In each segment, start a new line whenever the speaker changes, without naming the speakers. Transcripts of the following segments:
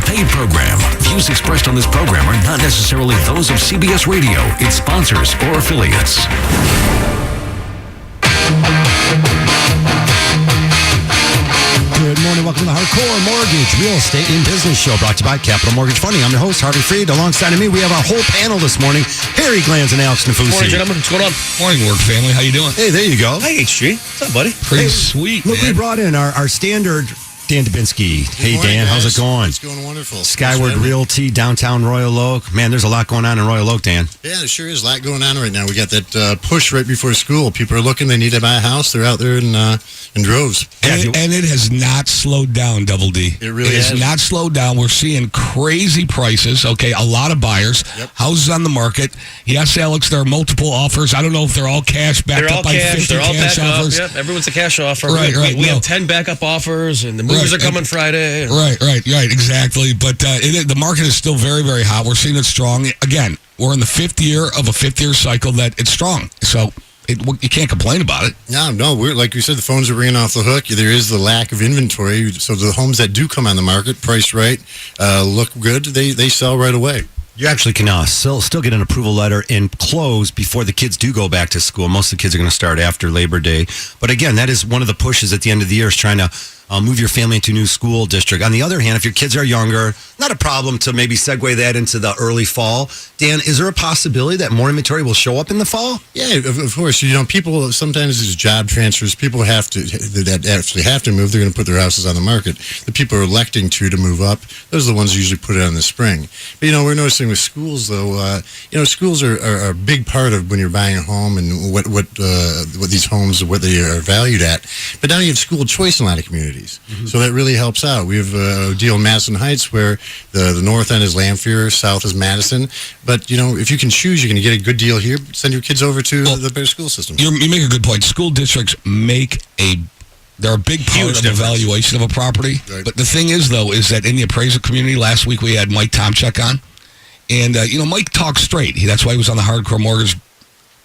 paid program. Views expressed on this program are not necessarily those of CBS Radio, its sponsors, or affiliates.
Good morning. Welcome to the Hardcore Mortgage Real Estate and Business Show, brought to you by Capital Mortgage Funding. I'm your host, Harvey Freed. Alongside of me, we have our whole panel this morning. Harry Glanz and Alex Nafousi.
Morning, gentlemen. What's going on?
Morning, work family. How you doing?
Hey, there you go.
Hi, HG. What's up, buddy?
Pretty sweet,
Look, we
man.
brought in our standard Dan Dubinsky. Hey,
morning,
Dan. How's
guys.
it going?
It's going wonderful.
Skyward Realty, downtown Royal Oak. Man, there's a lot going on in Royal Oak, Dan.
Yeah, there sure is a lot going on right now. We got that push right before school. People are looking. They need to buy a house. They're out there in droves.
And it has not slowed down, Double D.
It really
has
has.
not slowed down. We're seeing crazy prices. Okay, a lot of buyers.
Yep.
Houses on the market. Yes, Alex, there are multiple offers. I don't know if they're all cash backed
They're all
up by
cash.
50
They're all
cash
back
offers.
up. Yep, everyone's a cash offer.
Right, right,
We
no.
have 10 backup offers, and the movies
Right,
are coming Friday.
Right, exactly. But the market is still very, very hot. We're seeing it strong. Again, we're in the fifth year of a fifth-year cycle that it's strong. So you can't complain about it.
No, we're like you said, the phones are ringing off the hook. There is the lack of inventory, so the homes that do come on the market, priced right, look good. They sell right away.
You actually can still get an approval letter and close before the kids do go back to school. Most of the kids are going to start after Labor Day. But again, that is one of the pushes at the end of the year is trying to move your family into a new school district. On the other hand, if your kids are younger, not a problem to maybe segue that into the early fall. Dan, is there a possibility that more inventory will show up in the fall?
Yeah, of course. People sometimes there's job transfers. People that actually have to move. They're going to put their houses on the market. The people are electing to move up. Those are the ones who usually put it on the spring. But we're noticing with schools though. Schools are a big part of when you're buying a home and what these homes what they are valued at. But now you have school choice in a lot of communities, so that really helps out. We have a deal in Madison Heights where the north end is Lanphier, south is Madison. But if you can choose, you're going to get a good deal here. Send your kids over to the better school system.
You make a good point. School districts they're a big part of the valuation of a property.
Right.
But the thing is, though, is that in the appraisal community, last week we had Mike Tomchek on. And, Mike talks straight. That's why he was on the Hardcore Mortgage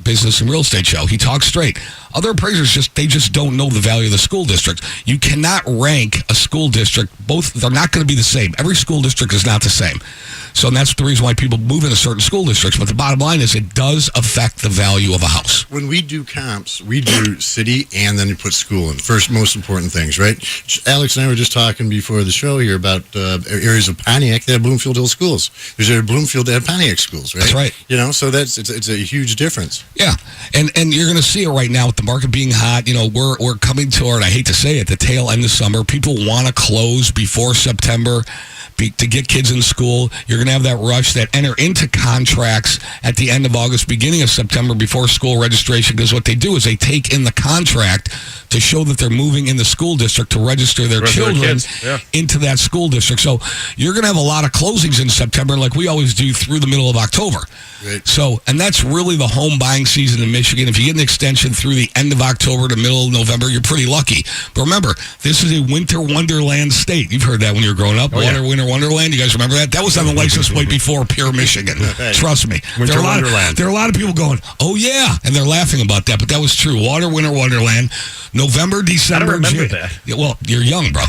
Business and Real Estate Show. He talks straight. Other appraisers just don't know the value of the school district. You cannot rank a school district. They're not going to be the same. Every school district is not the same. So that's the reason why people move into certain school districts. But the bottom line is it does affect the value of a house.
When we do comps, we do city and then you put school in. First, most important things, right? Alex and I were just talking before the show here about areas of Pontiac that have Bloomfield Hill schools. There's a Bloomfield that have Pontiac schools, right?
That's right.
So it's a huge difference.
Yeah, and you're going to see it right now with the market being hot. We're coming toward, I hate to say it, the tail end of summer. People want to close before September to get kids in school. You're going to have that rush that enter into contracts at the end of August, beginning of September before school registration, because what they do is they take in the contract to show that they're moving in the school district to register their children into that school district. So you're going to have a lot of closings in September, like we always do, through the middle of October.
Right.
So, and that's really the home buying season in Michigan. If you get an extension through the end of October to middle of November, you're pretty lucky. But remember, this is a winter wonderland state. You've heard that when you were growing up. Winter wonderland. You guys remember that? That was on the license plate before Pure Michigan. Trust me.
Winter wonderland.
There are a lot of people going, oh yeah, and they're laughing about that. But that was true. Winter wonderland. November, December.
I don't remember that.
Yeah, well, you're young, bro.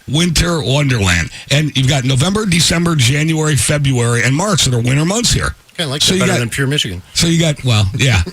Winter wonderland. And you've got November, December, January, February, and March that are winter months here.
Kind of like that better than Pure Michigan.
So you got,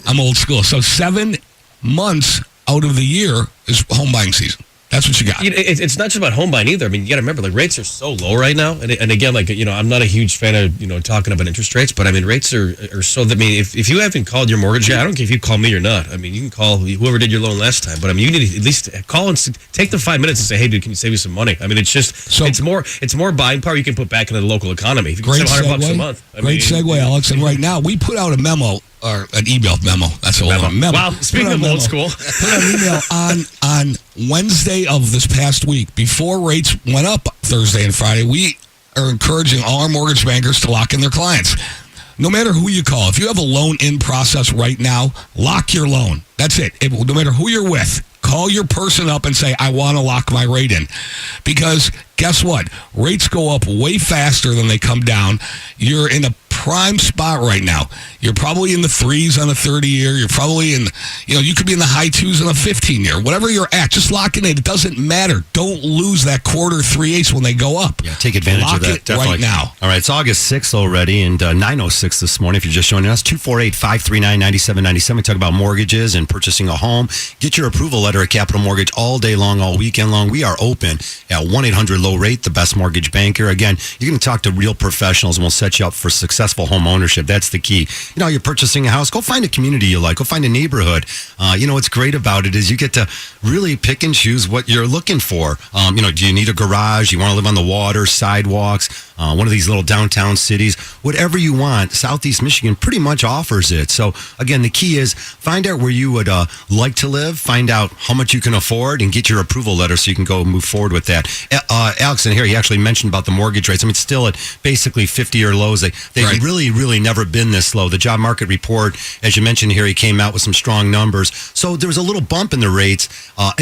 I'm old school. So 7 months out of the year is home buying season. That's what you got.
It's not just about home buying either. I mean, you got to remember, rates are so low right now. And again, I'm not a huge fan of, talking about interest rates, but I mean, rates are so that, if you haven't called your mortgage yet, I don't care if you call me or not. I mean, you can call whoever did your loan last time, but I mean, you need to at least call and take the 5 minutes and say, hey, dude, can you save me some money? I mean, it's just, it's more buying power you can put back into the local economy. If you can save $100 a month.
Great segue, Alex. And right now, we put out a memo, or an email memo. That's a memo.
Wow, speaking of old school.
Put out an email on Wednesday of this past week, before rates went up Thursday and Friday. We are encouraging all our mortgage bankers to lock in their clients. No matter who you call, if you have a loan in process right now, lock your loan. That's it. No matter who you're with, call your person up and say, I want to lock my rate in. Because guess what? Rates go up way faster than they come down. You're in a prime spot right now. You're probably in the 3s on a 30-year. You're probably in, you could be in the high 2s on a 15-year. Whatever you're at, just lock it in. It doesn't matter. Don't lose that quarter 3/8 when they go up.
Yeah, take advantage
Lock
of that.
it
Definitely.
right now.
All right, it's August 6th already, and 9:06 this morning. If you're just joining us, 248-539-9797. We talk about mortgages and purchasing a home. Get your approval letter at Capital Mortgage all day long, all weekend long. We are open at 1-800-LOW-RATE, the best mortgage banker. Again, you're going to talk to real professionals, and we'll set you up for successful home ownership. That's the key. You're purchasing a house. Go find a community you like. Go find a neighborhood. What's great about it is you get to really pick and choose what you're looking for. Do you need a garage? You want to live on the water, sidewalks, one of these little downtown cities? Whatever you want, Southeast Michigan pretty much offers it. So, again, the key is find out where you would like to live, find out how much you can afford, and get your approval letter so you can go move forward with that. Alex in here, he actually mentioned about the mortgage rates. I mean, it's still at basically 50-year lows. They've
Right.
really never been this low. The job market report, as you mentioned here, he came out with some strong numbers. So there was a little bump in the rates,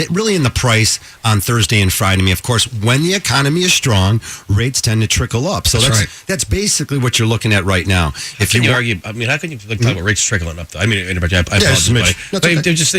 really in the price on Thursday and Friday. I mean, of course, when the economy is strong, rates tend to trickle up. So
That's right.
that's basically what you're looking at right now. If
Can you
wa-
argue? I mean, how can you talk about rates trickling up? Though? I mean, I apologize,
Smidge.
buddy.
That's
But
okay.
they're just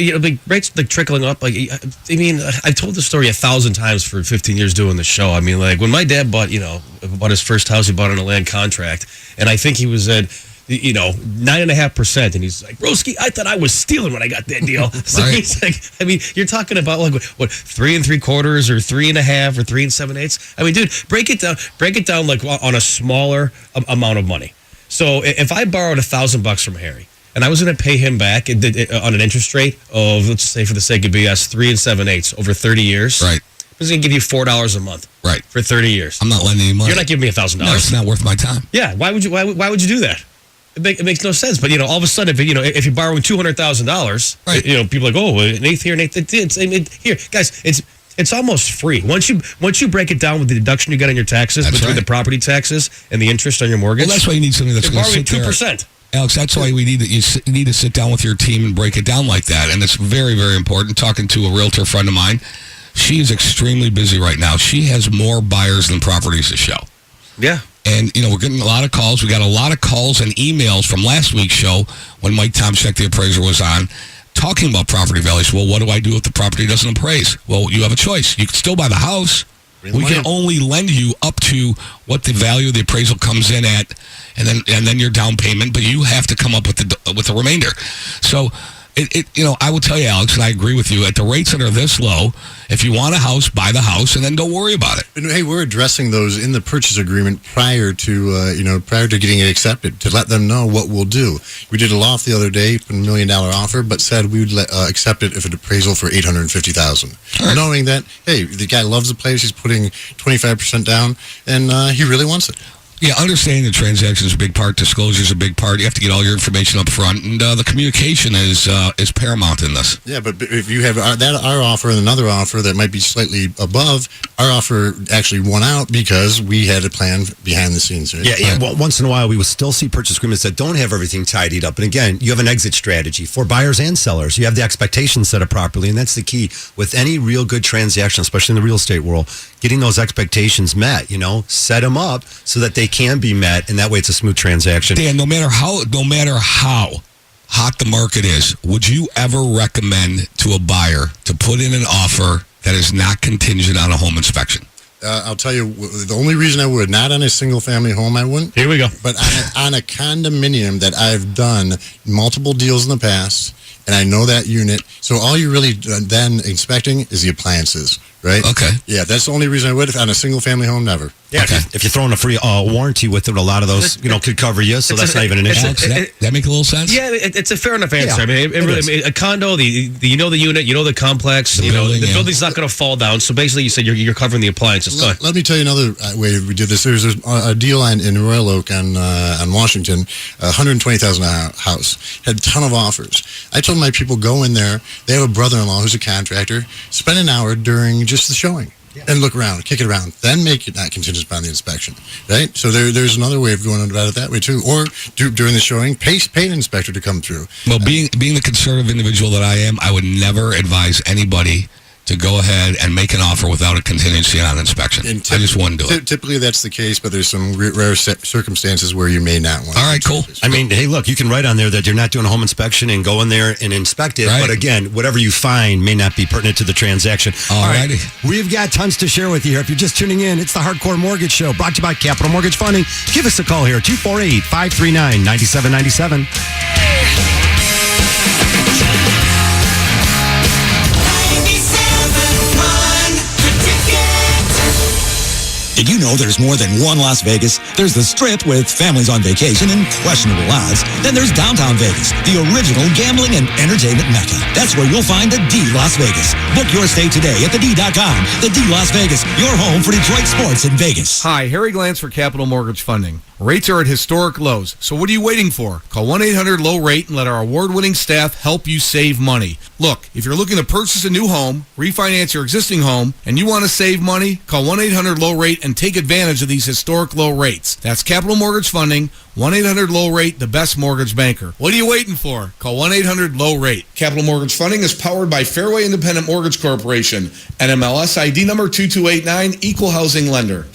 rates trickling up. I've told the story 1,000 times for 15 years doing the show. I mean, when my dad bought his first house, he bought on a land contract, and I think he was at 9.5%, and he's like, Broski, I thought I was stealing when I got that deal. So
Right.
he's like, I mean, you're talking about what 3 3/4 or 3.5 or 3 7/8. I mean, dude, break it down like on a smaller amount of money. So if I borrowed $1,000 from Harry, and I was going to pay him back on an interest rate of, let's say for the sake of BS, 3 7/8 over 30 years,
Right.
I was going to give you $4 a month,
Right.
for 30 years.
I'm not lending you money.
You're not giving me $1,000.
No, it's not worth my time.
Yeah, why would you do that? It makes no sense. But all of a sudden, if you're borrowing $200,000,
Right.
people are like, oh, an eighth here, an eighth here, guys, it's almost free once you break it down with the deduction you get on your taxes
That's
between
right.
the property taxes and the interest on your mortgage.
Well, that's why you need something that's
you're
going to
borrowing
sit there.
2%.
Alex, that's why you need to sit down with your team and break it down like that. And it's very, very important. Talking to a realtor friend of mine, she is extremely busy right now. She has more buyers than properties to show.
Yeah.
And, we're getting a lot of calls. We got a lot of calls and emails from last week's show when Mike Tomczyk, the appraiser, was on, talking about property values. Well, what do I do if the property doesn't appraise? Well, you have a choice. You can still buy the house. We can only lend you up to what the value of the appraisal comes in at, and then your down payment. But you have to come up with the remainder. So, I will tell you, Alex, and I agree with you. At the rates that are this low, if you want a house, buy the house, and then don't worry about it.
But hey, we're addressing those in the purchase agreement prior to getting it accepted, to let them know what we'll do. We did a loft the other day, put a $1 million offer, but said we would accept it if an appraisal for $850,000,
Right.
knowing that the guy loves the place, he's putting 25% down, and he really wants it.
Yeah, understanding the transaction is a big part. Disclosure is a big part. You have to get all your information up front, and the communication is paramount in this.
Yeah, but if you have our offer and another offer that might be slightly above, our offer actually won out because we had a plan behind the scenes. Right?
Yeah. Well, once in a while, we will still see purchase agreements that don't have everything tidied up. And again, you have an exit strategy for buyers and sellers. You have the expectations set up properly, and that's the key with any real good transaction, especially in the real estate world. Getting those expectations met, set them up so that they can be met, and that way it's a smooth transaction.
Dan, no matter how hot the market is, would you ever recommend to a buyer to put in an offer that is not contingent on a home inspection?
I'll tell you, the only reason I would, not on a single-family home, I wouldn't.
Here we go.
But on a condominium that I've done multiple deals in the past, and I know that unit, so all you're really then inspecting is the appliances, right?
Okay.
Yeah, that's the only reason I would. On a single-family home, never.
Yeah,
Okay.
if you're throwing a free warranty with it, a lot of those, could cover you, so that's not even an issue.
Alex, that make a little sense?
Yeah, it's a fair enough answer.
Yeah,
I mean,
it is.
a condo, the you know the unit, you know the complex,
The building,
the
yeah.
building's not going to fall down. So basically, you said you're covering the appliances. Go ahead.
Let me tell you another way we did this. There's a deal in Royal Oak on Washington, $120,000 house. Had a ton of offers. I told my people, go in there. They have a brother-in-law who's a contractor. Spend an hour during just the showing. And look around, kick it around, then make it not contingent upon the inspection, right? So there's another way of going about it that way too. Or during the showing, pay an inspector to come through.
Well, being the conservative individual that I am, I would never advise anybody to go ahead and make an offer without a contingency on inspection. I just wouldn't do it.
Typically, that's the case, but there's some rare circumstances where you may not want to.
All right, cool.
I mean, hey, look, you can write on there that you're not doing a home inspection and go in there and inspect it.
Right.
But again, whatever you find may not be pertinent to the transaction.
All righty.
We've got tons to share with you here. If you're just tuning in, it's the Hardcore Mortgage Show brought to you by Capital Mortgage Funding. Give us a call here, 248-539-9797.
Did you know there's more than one Las Vegas? There's the Strip with families on vacation and questionable odds. Then there's downtown Vegas, the original gambling and entertainment mecca. That's where you'll find the D Las Vegas. Book your stay today at thed.com. The D Las Vegas, your home for Detroit sports in Vegas.
Hi, Harry Glantz for Capital Mortgage Funding. Rates are at historic lows, so what are you waiting for? Call 1-800-LOW-RATE and let our award-winning staff help you save money. Look, if you're looking to purchase a new home, refinance your existing home, and you want to save money, call 1-800-LOW-RATE and take advantage of these historic low rates. That's Capital Mortgage Funding, 1-800-LOW-RATE, the best mortgage banker. What are you waiting for? Call 1-800-LOW-RATE. Capital Mortgage Funding is powered by Fairway Independent Mortgage Corporation, NMLS ID number 2289, Equal Housing Lender.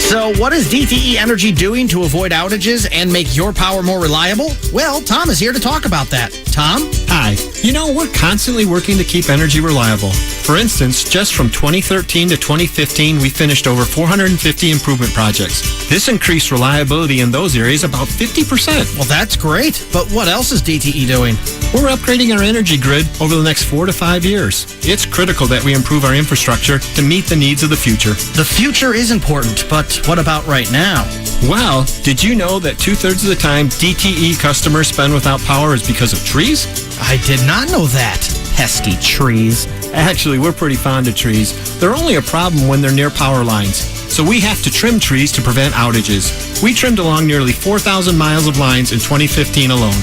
So what is DTE Energy doing to avoid outages and make your power more reliable? Well, Tom is here to talk about that. Tom?
Hi. You know, we're constantly working to keep energy reliable. For instance, just from 2013 to 2015, we finished over 450 improvement projects. This increased reliability in those areas about 50%.
Well, that's great. But what else is DTE doing?
We're upgrading our energy grid over the next 4 to 5 years. It's critical that we improve our infrastructure to meet the needs of the future.
The future is important, but what about right now?
Well, did you know that 2/3 of the time DTE customers spend without power is because of trees?
I did not know that. Pesky trees.
Actually, we're pretty fond of trees. They're only a problem when they're near power lines. So we have to trim trees to prevent outages. We trimmed along nearly 4,000 miles of lines in 2015 alone.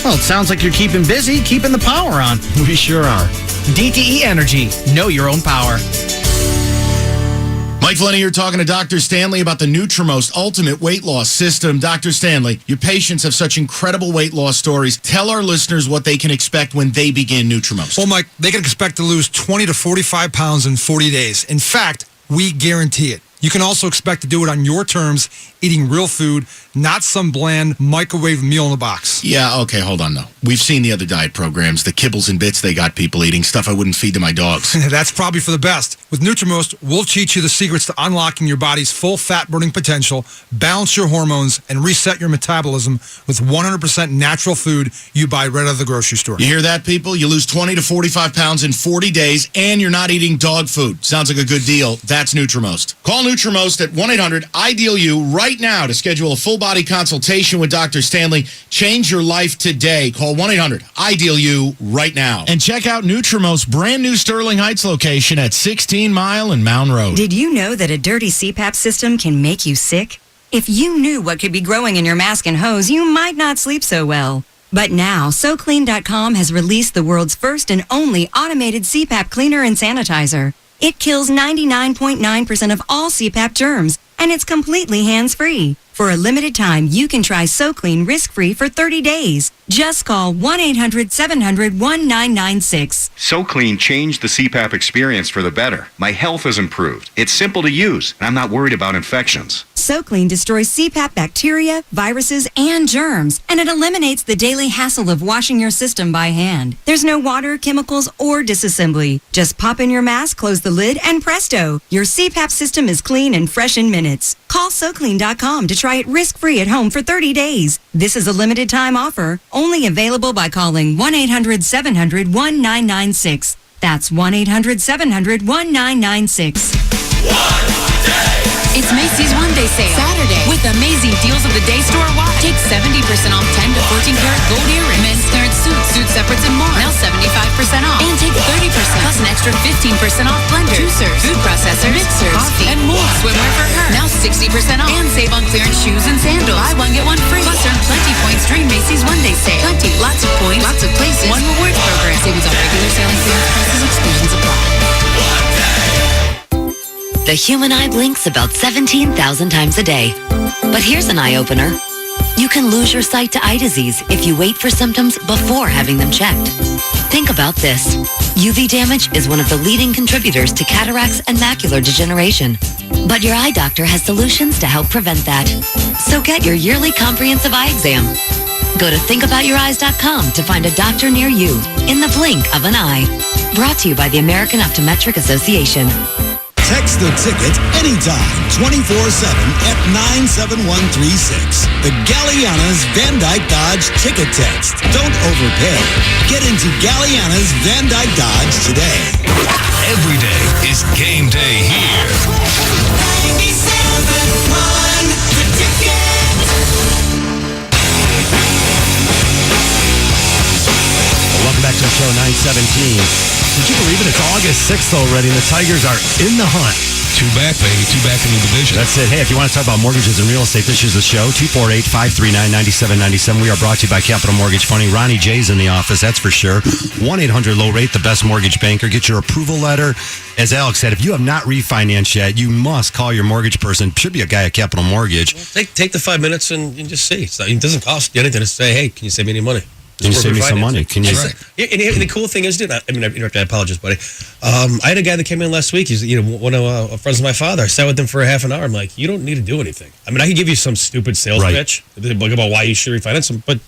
Well, it sounds like you're keeping busy, keeping the power on.
We sure are.
DTE Energy. Know your own power.
Mike Lenny here talking to Dr. Stanley about the Nutrimost Ultimate Weight Loss System. Dr. Stanley, your patients have such incredible weight loss stories. Tell our listeners what they can expect when they begin Nutrimost.
Well, Mike, they can expect to lose 20 to 45 pounds in 40 days. In fact, we guarantee it. You can also expect to do it on your terms, eating real food, not some bland microwave meal in a box.
Yeah, okay, hold on, though. We've seen the other diet programs, the kibbles and bits they got people eating, stuff I wouldn't feed to my dogs.
That's probably for the best. With Nutrimost, we'll teach you the secrets to unlocking your body's full fat-burning potential, balance your hormones, and reset your metabolism with 100% natural food you buy right out of the grocery store.
You hear that, people? You lose 20 to 45 pounds in 40 days, and you're not eating dog food. Sounds like a good deal. That's Nutrimost. Call Nutrimost at 1-800-IDEAL-U right now to schedule a full-body consultation with Dr. Stanley. Change your life today. Call 1-800-IDEAL-U right now. And check out Nutrimost's brand new Sterling Heights location at 16 Mile and Mound Road.
Did you know that a dirty CPAP system can make you sick? If you knew what could be growing in your mask and hose, you might not sleep so well. But now, SoClean.com has released the world's first and only automated CPAP cleaner and sanitizer. It kills 99.9% of all CPAP germs, and it's completely hands-free. For a limited time, you can try SoClean risk-free for 30 days. Just call 1-800-700-1996.
SoClean changed the CPAP experience for the better. My health has improved. It's simple to use, and I'm not worried about infections.
SoClean destroys CPAP bacteria, viruses, and germs, and it eliminates the daily hassle of washing your system by hand. There's no water, chemicals, or disassembly. Just pop in your mask, close the lid, and presto, your CPAP system is clean and fresh in minutes. Call SoClean.com to try it risk-free at home for 30 days. This is a limited time offer, only available by calling 1-800-700-1996. That's 1-800-700-1996.
It's Macy's One Day Sale. Saturday. With amazing deals of the day store-wide. Take 70% off 10 to 14 karat gold earrings. Men's clearance suits, suit separates, and more. Now 75% off. And take 30% plus an extra 15% off blenders, juicers, food processors, mixers, coffee, and more. Swimwear for her. Now 60% off. And save on clearance shoes and sandals. Buy one, get one free. Plus earn plenty points during Macy's One Day Sale. Plenty. Lots of points. Lots of places. One rewards program. Savings on regular sale and clearance prices. Exclusions apply.
The human eye blinks about 17,000 times a day. But here's an eye-opener. You can lose your sight to eye disease if you wait for symptoms before having them checked. Think about this. UV damage is one of the leading contributors to cataracts and macular degeneration. But your eye doctor has solutions to help prevent that. So get your yearly comprehensive eye exam. Go to thinkaboutyouryes.com to find a doctor near you in the blink of an eye. Brought to you by the American Optometric Association.
Text the ticket anytime, 24/7 at 97136. The Galliana's Van Dyke Dodge Ticket Text. Don't overpay. Get into Galliana's Van Dyke Dodge today.
Every day is game day here.
97.1 The Ticket.
Welcome back to the show, 917. Did you believe it? It's August 6th already, and the Tigers are in the hunt.
Two back, baby. Two back in the division.
That's it. Hey, if you want to talk about mortgages and real estate, this is the show. 248-539-9797. We are brought to you by Capital Mortgage Funding. Ronnie J's in the office, that's for sure. 1-800-LOW-RATE, the best mortgage banker. Get your approval letter. As Alex said, if you have not refinanced yet, you must call your mortgage person. Should be a guy at Capital Mortgage.
Well, take the 5 minutes and just see. It doesn't cost you anything to say, hey, can you save me any money?
Can you save me some money? Can you?
And the cool thing is, dude, I apologize, buddy. I had a guy that came in last week. He's one of friends of my father. I sat with him for a half an hour. I'm like, you don't need to do anything. I mean, I could give you some stupid sales pitch about why you should refinance them, but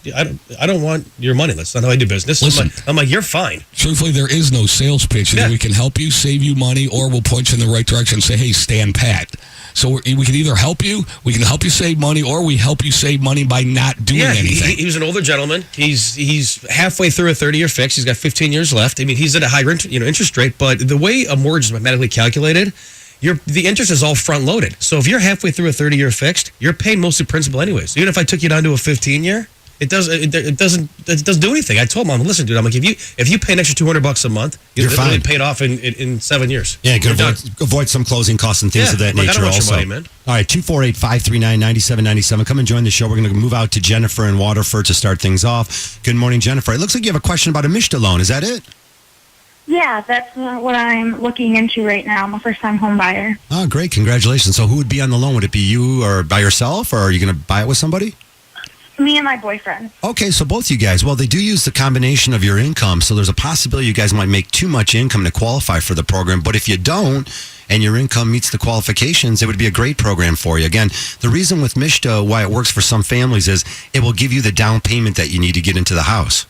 I don't want your money. That's not how I do business.
Listen,
I'm like, you're fine.
Truthfully, there is no sales pitch. Either we can help you, save you money, or we'll point you in the right direction and say, hey, stand pat. So we can either help you, we can help you save money, or we help you save money by not doing anything.
He was an older gentleman. He's halfway through a 30-year fix. He's got 15 years left. I mean, he's at a higher interest rate, but the way a mortgage is mathematically calculated, the interest is all front-loaded. So if you're halfway through a 30-year fixed, you're paying mostly principal anyways. So even if I took you down to a 15-year, it doesn't do anything. I told him, listen, dude, I'm like, if you pay an extra $200 a month, you're fine. Paid off in 7 years.
Yeah, you can avoid some closing costs and things of that nature.
I don't want
also,
your money, man.
All right, 248-539-9797. Come and join the show. We're going to move out to Jennifer in Waterford to start things off. Good morning, Jennifer. It looks like you have a question about a MSHDA loan. Is that it?
Yeah, that's what I'm looking into right now. I'm a first-time home buyer.
Oh, great. Congratulations. So who would be on the loan? Would it be you or by yourself, or are you going to buy it with somebody?
Me and my boyfriend.
Okay, so both you guys. Well, they do use the combination of your income, so there's a possibility you guys might make too much income to qualify for the program. But if you don't, and your income meets the qualifications, it would be a great program for you. Again, the reason with MSHDA, why it works for some families is it will give you the down payment that you need to get into the house.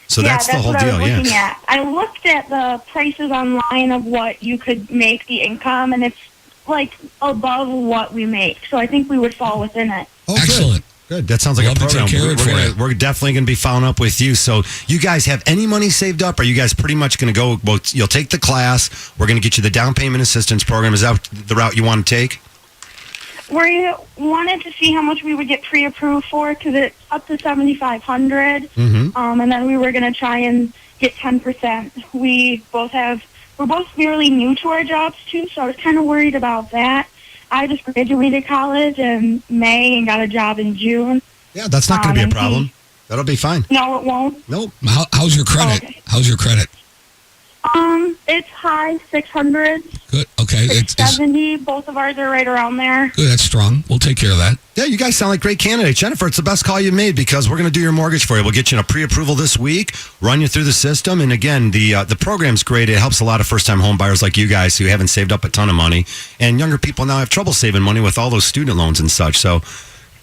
So that's the whole
what
deal,
I was looking at. I looked at the prices online of what you could make the income, and it's like above what we make. So I think we would fall within it.
Oh, excellent. Good. That sounds like a program. We're definitely going to be following up with you. So you guys have any money saved up? Are you guys pretty much going to go, well, you'll take the class. We're going to get you the down payment assistance program. Is that the route you want to take?
We wanted to see how much we would get pre-approved for because it's up to $7,500. And then we were going to try and get 10%. We're both fairly new to our jobs too, so I was kind of worried about that. I just graduated college in May and got a job in June.
Yeah, that's not going to be a problem. That'll be fine.
No, it won't.
Nope.
How's your credit?
Okay.
How's your credit?
It's high 600s.
Good. Okay.
670. Both of ours are right around there.
Good. That's strong. We'll take care of that.
Yeah, you guys sound like great candidates. Jennifer, it's the best call you made because we're going to do your mortgage for you. We'll get you a pre-approval this week, run you through the system. And again, the program's great. It helps a lot of first-time home buyers like you guys who haven't saved up a ton of money. And younger people now have trouble saving money with all those student loans and such. So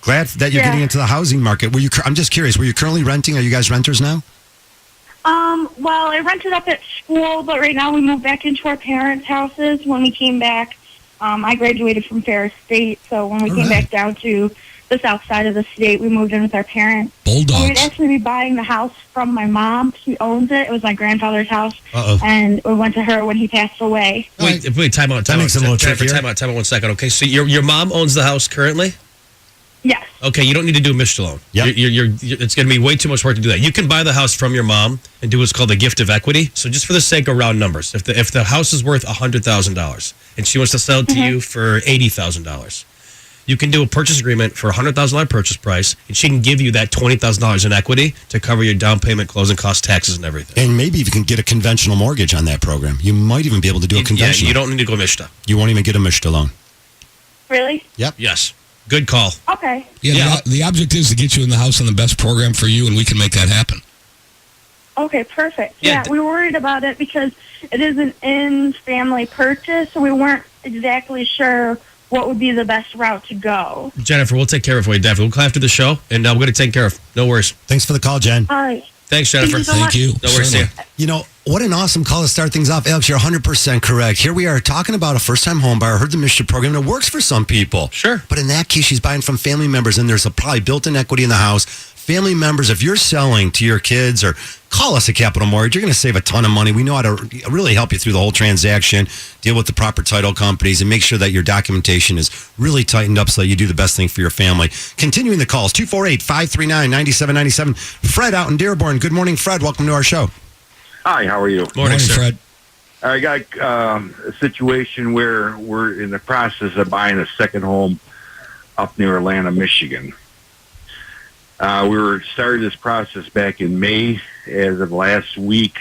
glad that you're getting into the housing market. I'm just curious, were you currently renting? Are you guys renters now?
Well, I rented up at school, but right now we moved back into our parents' houses. When we came back, I graduated from Ferris State, so when we came back down to the south side of the state, we moved in with our parents.
Bulldogs.
We'd actually be buying the house from my mom. She owns it. It was my grandfather's house, and we went to her when he passed away.
Wait, time out.
That makes it a little trickier.
Time out 1 second. Okay, so your mom owns the house currently?
Yes.
Okay, you don't need to do a MSHDA loan. Yep. It's going to be way too much work to do that. You can buy the house from your mom and do what's called a gift of equity. So just for the sake of round numbers, if the house is worth $100,000 and she wants to sell it to you for $80,000, you can do a purchase agreement for a $100,000 purchase price, and she can give you that $20,000 in equity to cover your down payment, closing costs, taxes, and everything.
And maybe if you can get a conventional mortgage on that program, you might even be able to do a conventional.
Yeah, you don't need to go MSHDA.
You won't even get a MSHDA loan.
Really?
Yep.
Yes. Good call.
Okay.
Yeah, the object is to get you in the house on the best program for you, and we can make that happen.
Okay, perfect.
Yeah.
Yeah, we were worried about it because it is an in-family purchase, so we weren't exactly sure what would be the best route to go.
Jennifer, we'll take care of it for you, definitely. We'll call after the show, and we're going to take care of. No worries.
Thanks for the call, Jen.
All right.
Thanks, Jennifer.
Thank you so much.
you.
No worries. See ya.
You know, what an awesome call to start things off. Alex, you're 100% correct. Here we are talking about a first-time home buyer. Heard the Mr. program. It works for some people.
Sure.
But in that case, she's buying from family members, and there's a probably built-in equity in the house. Family members, if you're selling to your kids, or call us at Capital Mortgage, you're going to save a ton of money. We know how to really help you through the whole transaction, deal with the proper title companies, and make sure that your documentation is really tightened up so that you do the best thing for your family. Continuing the calls, 248-539-9797. Fred out in Dearborn. Good morning, Fred. Welcome to our show.
Hi, how are you?
Morning, sir.
Fred.
I got a situation where we're in the process of buying a second home up near Atlanta, Michigan. We started this process back in May. As of last week,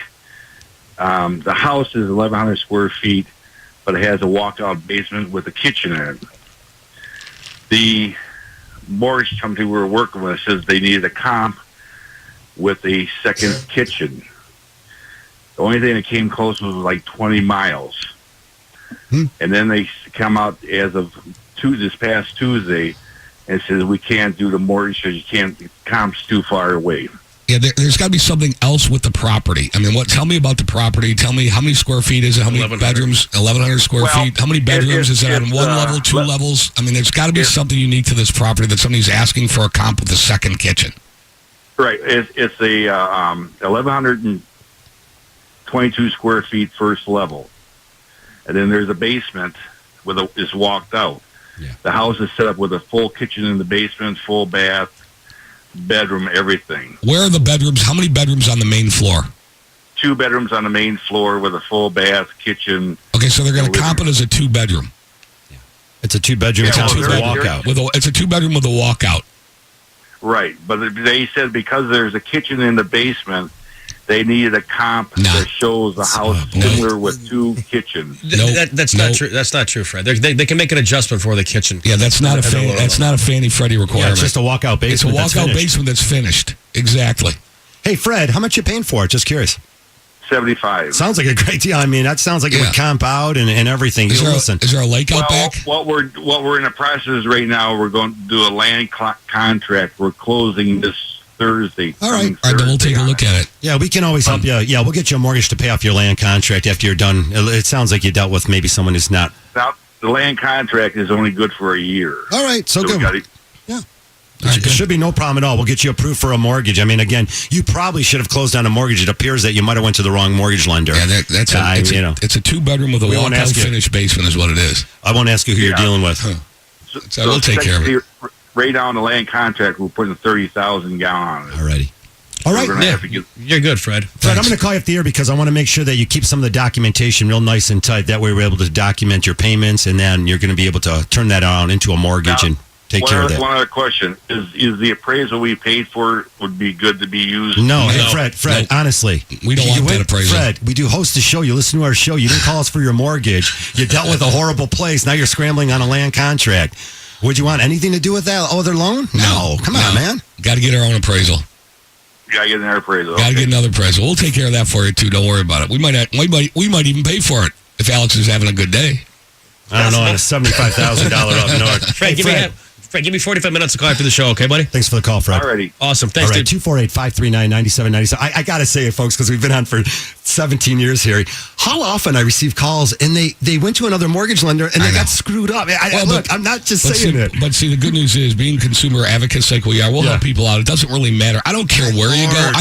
the house is 1,100 square feet, but it has a walkout basement with a kitchen in it. The mortgage company we were working with says they needed a comp with a second kitchen. The only thing that came close was like 20 miles. And then they come out as of this past Tuesday and says we can't do the mortgage because you can't, the comp's too far away.
Yeah, there's got to be something else with the property. I mean, tell me about the property. Tell me how many square feet is it? How many bedrooms? 1,100 square feet. How many bedrooms? Is it on one level, two levels? I mean, there's got to be something unique to this property that somebody's asking for a comp with a second kitchen.
Right. It's a 1,122 square feet first level. And then there's a basement is walked out.
Yeah.
The house is set up with a full kitchen in the basement, full bath, bedroom, everything.
Where are the bedrooms? How many bedrooms on the main floor?
2 bedrooms on the main floor with a full bath, kitchen.
Okay, so they're going to comp it as a 2-bedroom.
It's a 2-bedroom house with a walkout.
It's a 2-bedroom with a walkout.
Right, but they said because there's a kitchen in the basement, they needed a comp that shows the house similar with 2 kitchens.
That's not true. That's not true, Fred. They can make an adjustment for the kitchen.
Yeah, that's not a Fannie Freddie requirement.
Yeah, it's just a walkout basement.
It's a walkout basement that's finished. Exactly.
Hey, Fred, how much you paying for it? Just curious.
$75.
Sounds like a great deal. I mean, that sounds like it would comp out and everything.
Is there a lake out back?
What we're in the process right now, we're going to do a land contract. We're closing this Thursday.
All right, then we'll take a look at it.
Yeah, we can always help you. Yeah, we'll get you a mortgage to pay off your land contract after you're done. It sounds like you dealt with maybe someone who's not.
Now, the land contract is only good for a year.
All right, so good.
Yeah.
It should be no problem at all. We'll get you approved for a mortgage. I mean, again, you probably should have closed on a mortgage. It appears that you might have went to the wrong mortgage lender.
Yeah, it's a 2-bedroom with a walkout finished basement is what it is.
I won't ask you who you're dealing with.
So we'll take care of it.
Right down the land contract, we're putting 30,000 gallon on it.
Already. All right.
You're good, Fred.
Fred, I'm going to call you up the air because I want to make sure that you keep some of the documentation real nice and tight. That way we're able to document your payments, and then you're going to be able to turn that on into a mortgage and take care of that.
One other question. Is the appraisal we paid for would be good to be used?
No. Hey, Fred, honestly.
We don't want that appraisal.
Fred, we do host the show. You listen to our show. You didn't call us for your mortgage. You dealt with a horrible place. Now you're scrambling on a land contract. Would you want anything to do with that other loan? No. Come on, man.
Got to get our own appraisal.
Got to get another appraisal.
Got to get another appraisal. We'll take care of that for you, too. Don't worry about it. We might even pay for it if Alex is having a good day.
I don't know, on a $75,000 up north.
Fred, give me 45 minutes to call after the show, okay, buddy?
Thanks for the call, Fred.
Alrighty.
Awesome. Thanks,
All right,
dude.
248-539-9797. I got to say it, folks, because we've been on for 17 years here. How often I receive calls, and they went to another mortgage lender, and they got screwed up. Look, I'm not just saying it.
But see, the good news is, being consumer advocates like we are, we'll help people out. It doesn't really matter. I don't care where you go.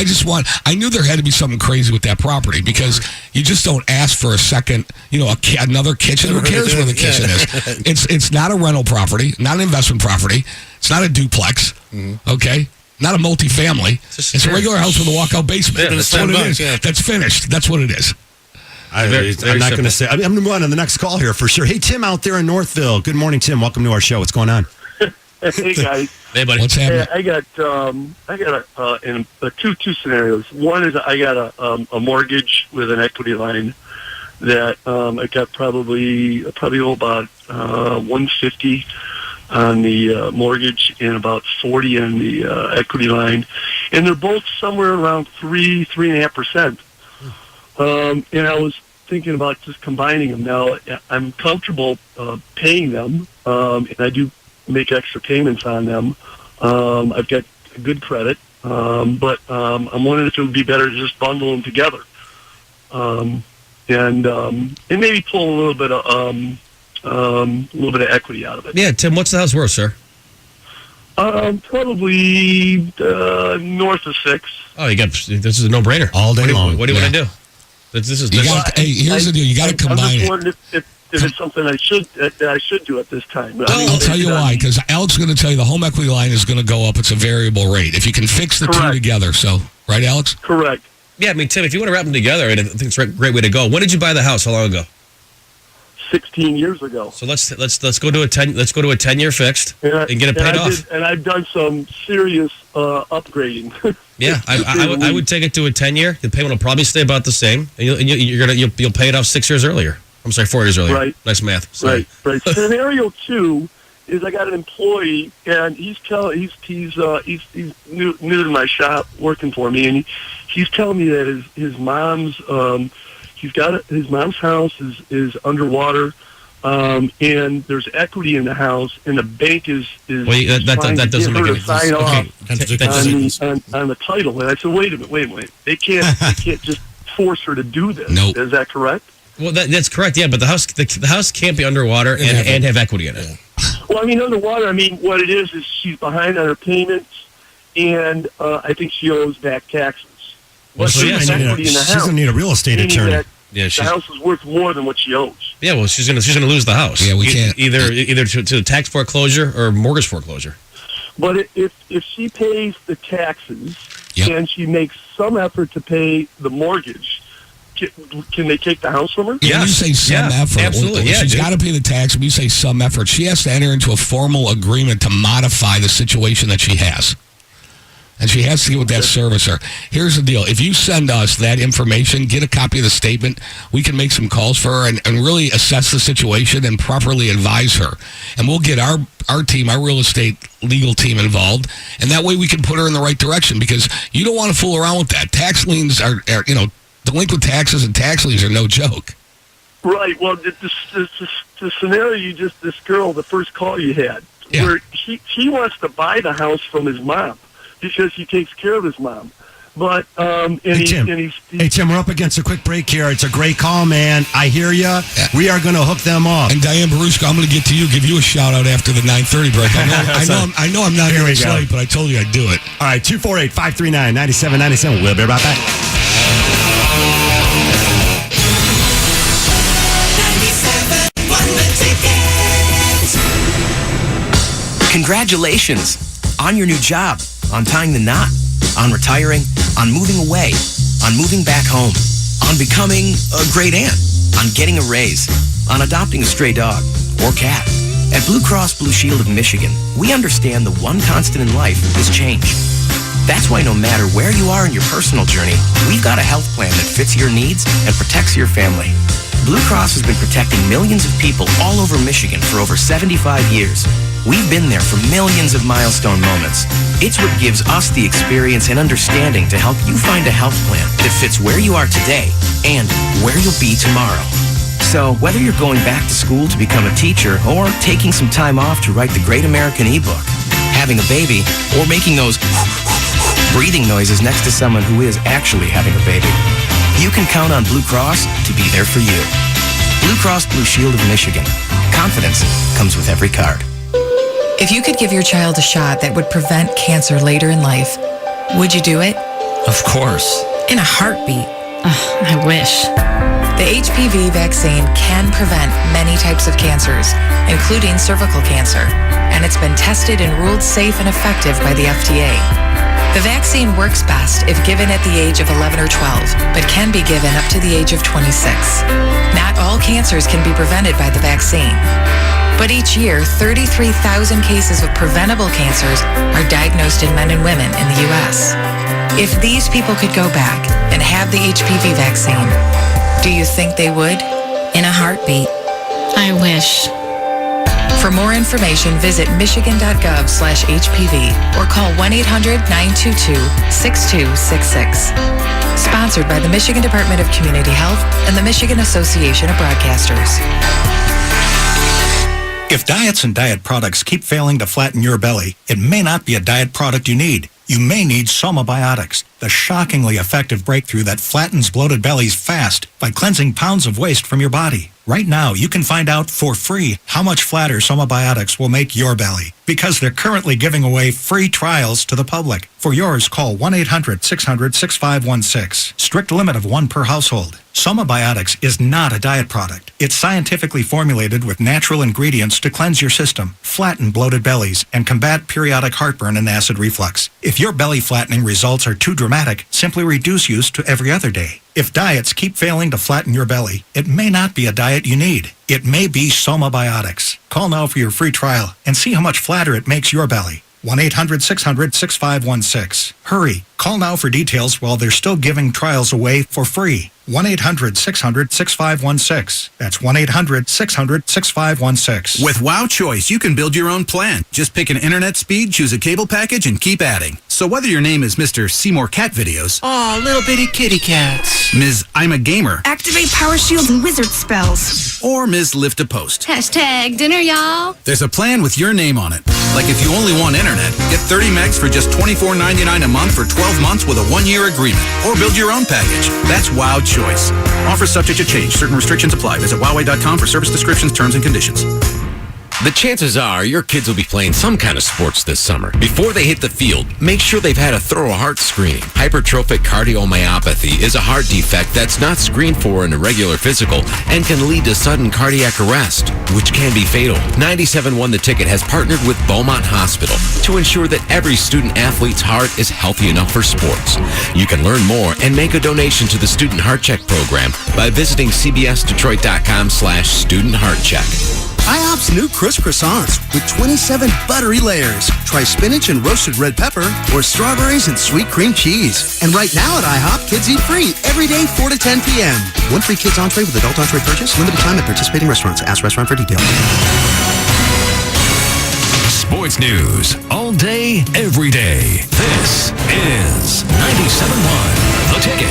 I knew there had to be something crazy with that property, because you just don't ask for a second, another kitchen. Who cares where the kitchen is? It's not a rental property, not an investment property. It's not a duplex, okay? Not a multifamily. It's a regular house with a walkout basement.
Yeah,
that's what it is. Yeah. That's finished. That's what it is.
I'm not going to say. I'm going to move on to the next call here for sure. Hey, Tim out there in Northville. Good morning, Tim. Welcome to our show. What's going on?
Hey, guys.
Hey, buddy.
What's happening?
I got two scenarios. One is I got a mortgage with an equity line that I got probably about 150 on the mortgage and about 40 on the equity line, and they're both somewhere around 3.5%. And I was thinking about just combining them. Now, I'm comfortable paying them, and I do make extra payments on them. I've got good credit, but I'm wondering if it would be better to just bundle them together, and maybe pull a little bit of equity out of it.
Yeah, Tim, what's the house worth, sir?
Probably north of 6.
Oh, this is a no-brainer.
All day long.
What do you want to do? This is.
Here's the deal. You got to combine
I'm just
it.
wondering if it's something I should do at this time.
I'll tell you why, because Alex is going to tell you the home equity line is going to go up. It's a variable rate. If you can fix the two together. So, right, Alex?
Correct.
Yeah, I mean, Tim, if you want to wrap them together, I think it's a great way to go. When did you buy the house? How long ago?
16 years ago.
So let's go to a 10-year fixed and get it paid off.
And I've done some serious upgrading.
Yeah, I would take it to a 10-year. The payment will probably stay about the same, and you'll pay it off 6 years earlier. I'm sorry, 4 years earlier.
Right.
Nice math. Sorry.
Right. Scenario 2 is I got an employee, and he's new to my shop working for me, and he's telling me that his mom's his mom's house is underwater, and there's equity in the house, and the bank is
that doesn't make any
sense. On the title. And I said, wait a minute. They can't just force her to do this.
Nope.
Is that correct?
Well, that's correct. Yeah, but the house can't be underwater and have equity in it.
Well, I mean, underwater. I mean, what it is she's behind on her payments, and I think she owes back taxes.
Well, she's going to need a real estate attorney.
Yeah,
the house is worth more than what she owes.
Yeah, well, she's gonna lose the house.
Yeah, we can't
either to tax foreclosure or mortgage foreclosure.
But if she pays the taxes and she makes some effort to pay the mortgage, can they take the house from her?
Yeah, you say some effort.
Absolutely.
She's got to pay the tax. When you say some effort, she has to enter into a formal agreement to modify the situation that she has. And she has to get with that servicer. Here's the deal. If you send us that information, get a copy of the statement, we can make some calls for her and really assess the situation and properly advise her. And we'll get our team, our real estate legal team involved. And that way we can put her in the right direction, because you don't want to fool around with that. Tax liens are delinquent taxes and tax liens are no joke.
Right. Well, the scenario this girl, the first call you had, where he wants to buy the house from his mom, because he takes care of his mom. But,
Hey, Tim, we're up against a quick break here. It's a great call, man. I hear you. Yeah. We are going to hook them up.
And Diane Barushka, I'm going to get to you, give you a shout out after the 9:30 break. I know I'm not here late, but I told you I'd do it.
All right, 248-539-9797. We'll be right back.
97 won the ticket.
Congratulations on your new job, on tying the knot, on retiring, on moving away, on moving back home, on becoming a great aunt, on getting a raise, on adopting a stray dog or cat. At Blue Cross Blue Shield of Michigan, we understand the one constant in life is change. That's why no matter where you are in your personal journey, we've got a health plan that fits your needs and protects your family. Blue Cross has been protecting millions of people all over Michigan for over 75 years. We've been there for millions of milestone moments. It's what gives us the experience and understanding to help you find a health plan that fits where you are today and where you'll be tomorrow. So whether you're going back to school to become a teacher or taking some time off to write the Great American eBook, having a baby, or making those breathing noises next to someone who is actually having a baby, you can count on Blue Cross to be there for you. Blue Cross Blue Shield of Michigan. Confidence comes with every card.
If you could give your child a shot that would prevent cancer later in life, would you do it?
Of course.
In a heartbeat. I wish. The HPV vaccine can prevent many types of cancers, including cervical cancer, and it's been tested and ruled safe and effective by the FDA. The vaccine works best if given at the age of 11 or 12, but can be given up to the age of 26. Not all cancers can be prevented by the vaccine. But each year, 33,000 cases of preventable cancers are diagnosed in men and women in the U.S. If these people could go back and have the HPV vaccine, do you think they would?
In a heartbeat. I wish.
For more information, visit michigan.gov/HPV or call 1-800-922-6266. Sponsored by the Michigan Department of Community Health and the Michigan Association of Broadcasters.
If diets and diet products keep failing to flatten your belly, it may not be a diet product you need. You may need Somabiotics, the shockingly effective breakthrough that flattens bloated bellies fast by cleansing pounds of waste from your body. Right now, you can find out for free how much flatter Somabiotics will make your belly, because they're currently giving away free trials to the public. For yours, call 1-800-600-6516. Strict limit of 1 per household. Somabiotics is not a diet product. It's scientifically formulated with natural ingredients to cleanse your system, flatten bloated bellies, and combat periodic heartburn and acid reflux. If your belly flattening results are too dramatic, simply reduce use to every other day. If diets keep failing to flatten your belly, it may not be a diet you need. It may be Somabiotics. Call now for your free trial and see how much flatter it makes your belly. 1-800-600-6516. Hurry. Call now for details while they're still giving trials away for free. 1-800-600-6516. That's 1-800-600-6516.
With Wow Choice, you can build your own plan. Just pick an internet speed, choose a cable package, and keep adding. So whether your name is Mr. Seymour Cat Videos,
Aw, little bitty kitty cats.
Ms. I'm a Gamer,
Activate power shields and wizard spells.
or Ms. Lift a Post,
Hashtag dinner, y'all.
there's a plan with your name on it. Like if you only want internet, get 30 megs for just $24.99 a month for 12 months with a 1-year agreement. Or build your own package. That's Wow Choice. Offer subject to change. Certain restrictions apply. Visit Huawei.com for service descriptions, terms, and conditions.
The chances are your kids will be playing some kind of sports this summer. Before they hit the field, make sure they've had a thorough heart screening. Hypertrophic cardiomyopathy is a heart defect that's not screened for in a regular physical and can lead to sudden cardiac arrest, which can be fatal. 97.1 The Ticket has partnered with Beaumont Hospital to ensure that every student athlete's heart is healthy enough for sports. You can learn more and make a donation to the Student Heart Check program by visiting cbsdetroit.com/student heart check.
IHOP's new Crisp Croissants with 27 buttery layers. Try spinach and roasted red pepper or strawberries and sweet cream cheese. And right now at IHOP, kids eat free every day 4 to 10 p.m. One free kids entree with adult entree purchase. Limited time at participating restaurants. Ask restaurant for details.
Sports news all day, every day. This is 97.1 The Ticket.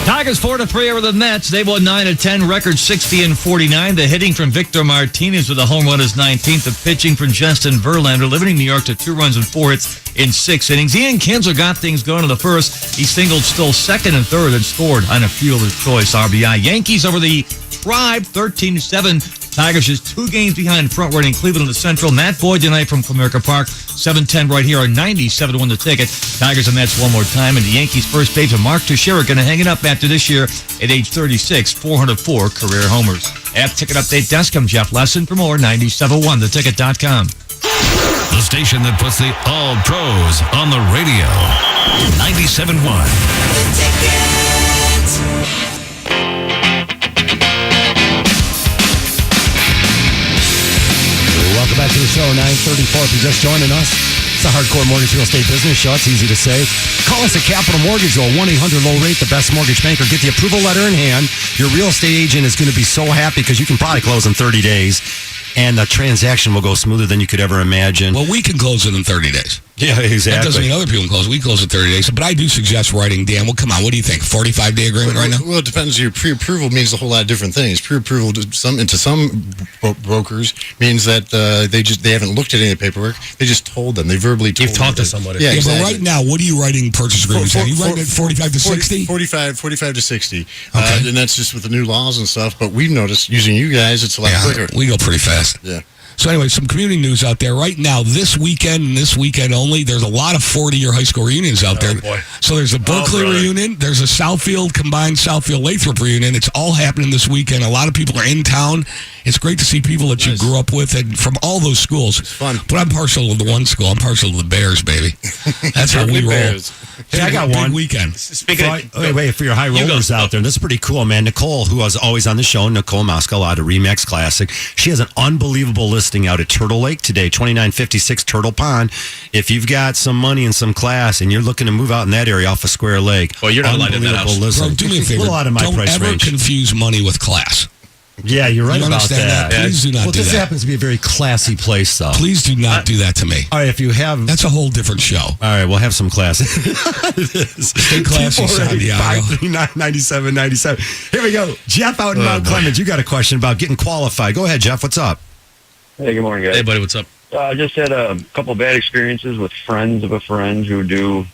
Tigers 4-3 over the Mets. They won 9 of 10, record 60-49. The hitting from Victor Martinez with a home run is 19th. The pitching from Justin Verlander, limiting New York to 2 runs and 4 hits in 6 innings. Ian Kinsler got things going in the first. He singled still second and third and scored on a fielder's choice RBI. Yankees over the Tribe, 13-7. Tigers just 2 games behind front running Cleveland in the Central. Matt Boyd tonight from Comerica Park. 7:10 right here on 97.1 The Ticket. Tigers and Mets one more time. And the Yankees first baseman Mark Teixeira going to hang it up after this year at age 36. 404 career homers. At Ticket Update Desk, I'm Jeff Lesson. For more, 97.1theticket.com.
The station that puts the all pros on the radio. 97.1 The Ticket.
Welcome back to the show, 9:34. If you're just joining us, it's the Hardcore Mortgage Real Estate Business Show. It's easy to say. Call us at Capital Mortgage, though, 1-800-LOW-RATE, the best mortgage banker. Get the approval letter in hand. Your real estate agent is going to be so happy because you can probably close in 30 days, and the transaction will go smoother than you could ever imagine.
Well, we can close it in 30 days.
Yeah, exactly.
That doesn't mean other people can close. We close in 30 days. But I do suggest writing, Dan, well, come on, what do you think? 45-day agreement right now?
Well, it depends. Your pre-approval means a whole lot of different things. Pre-approval to some brokers means that they haven't looked at any of the paperwork. They just told them. They verbally told them.
You've talked to somebody.
Yeah, exactly.
But right now, what are you writing purchase agreements at? You writing at 45 to 60?
45 to 60. Okay. And that's just with the new laws and stuff. But we've noticed, using you guys, it's a lot quicker.
We go pretty fast.
Yeah.
So anyway, some community news out there right now. This weekend and this weekend only, there's a lot of 40-year high school reunions out there.
Boy.
So there's a Berkeley reunion. There's a combined Southfield-Lathrop reunion. It's all happening this weekend. A lot of people are in town. It's great to see people that you grew up with and from all those schools. It's
fun.
But I'm partial to the one school. I'm partial to the Bears, baby. That's how we roll.
Hey, I got one.
Big weekend.
Wait, for your high rollers out there. This is pretty cool, man. Nicole, who was always on the show, Nicole Moskal out of Remax Classic. She has an unbelievable listing out at Turtle Lake today, 2956 Turtle Pond. If you've got some money and some class and you're looking to move out in that area off of Square Lake,
well, you're not lighting that house.
Bro, do me a favor.
A little out of my
Don't
price
ever
range.
confuse money with class.
Yeah, you're right
You
about
understand that? Please do not do
this
that.
happens to be a very classy place, though.
Please do not do that to me.
All right, if you have...
That's a whole different show.
All right, we'll have some class.
Stay classy, Santiago.
539-9797. Here we go. Jeff out in Mount Clemens, you got a question about getting qualified. Go ahead, Jeff. What's up?
Hey, good morning, guys.
Hey, buddy, what's up?
I just had a couple bad experiences with friends of a friend who do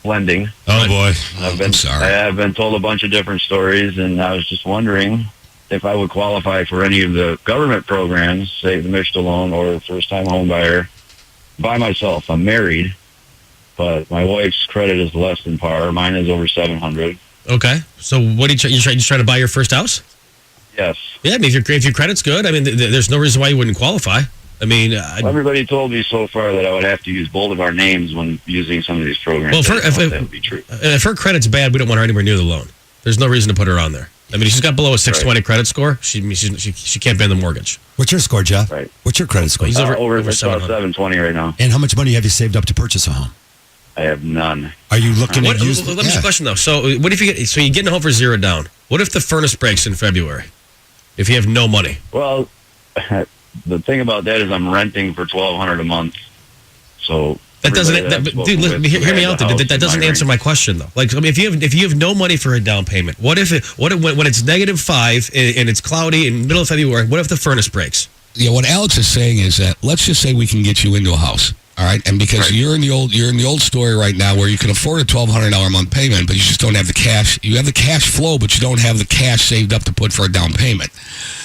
lending.
Oh, boy.
I'm sorry. I've been told a bunch of different stories, and I was just wondering if I would qualify for any of the government programs, say the Michigan loan or first-time home buyer, by myself. I'm married, but my wife's credit is less than par. Mine is over 700.
Okay. So what are you trying to buy your first house?
Yes.
Yeah, I mean, if your credit's good, I mean, there's no reason why you wouldn't qualify. I mean,
everybody told me so far that I would have to use both of our names when using some of these programs.
well,
that would be true.
if her credit's bad, we don't want her anywhere near the loan. There's no reason to put her on there. I mean, if she's got below a 620 credit score, she can't pay the mortgage.
What's your score, Jeff?
Right.
What's your credit score?
He's over
it's about 720 right now.
And how much money have you saved up to purchase a home?
I have none.
Are you looking
Let
at
me
using...
ask you a question, though. So what if you're getting home for $0 down? What if the furnace breaks in February? If you have no money?
Well, the thing about that is I'm renting for $1,200 a month. So
that doesn't, dude. Hear me out. That doesn't answer my question though. Like, I mean, if you have no money for a down payment, when it's -5 and it's cloudy in the middle of February, what if the furnace breaks?
Yeah, what Alex is saying is that let's just say we can get you into a house. All right, and because you're in the old story right now where you can afford a $1,200 a month payment, but you just don't have the cash. You have the cash flow, but you don't have the cash saved up to put for a down payment.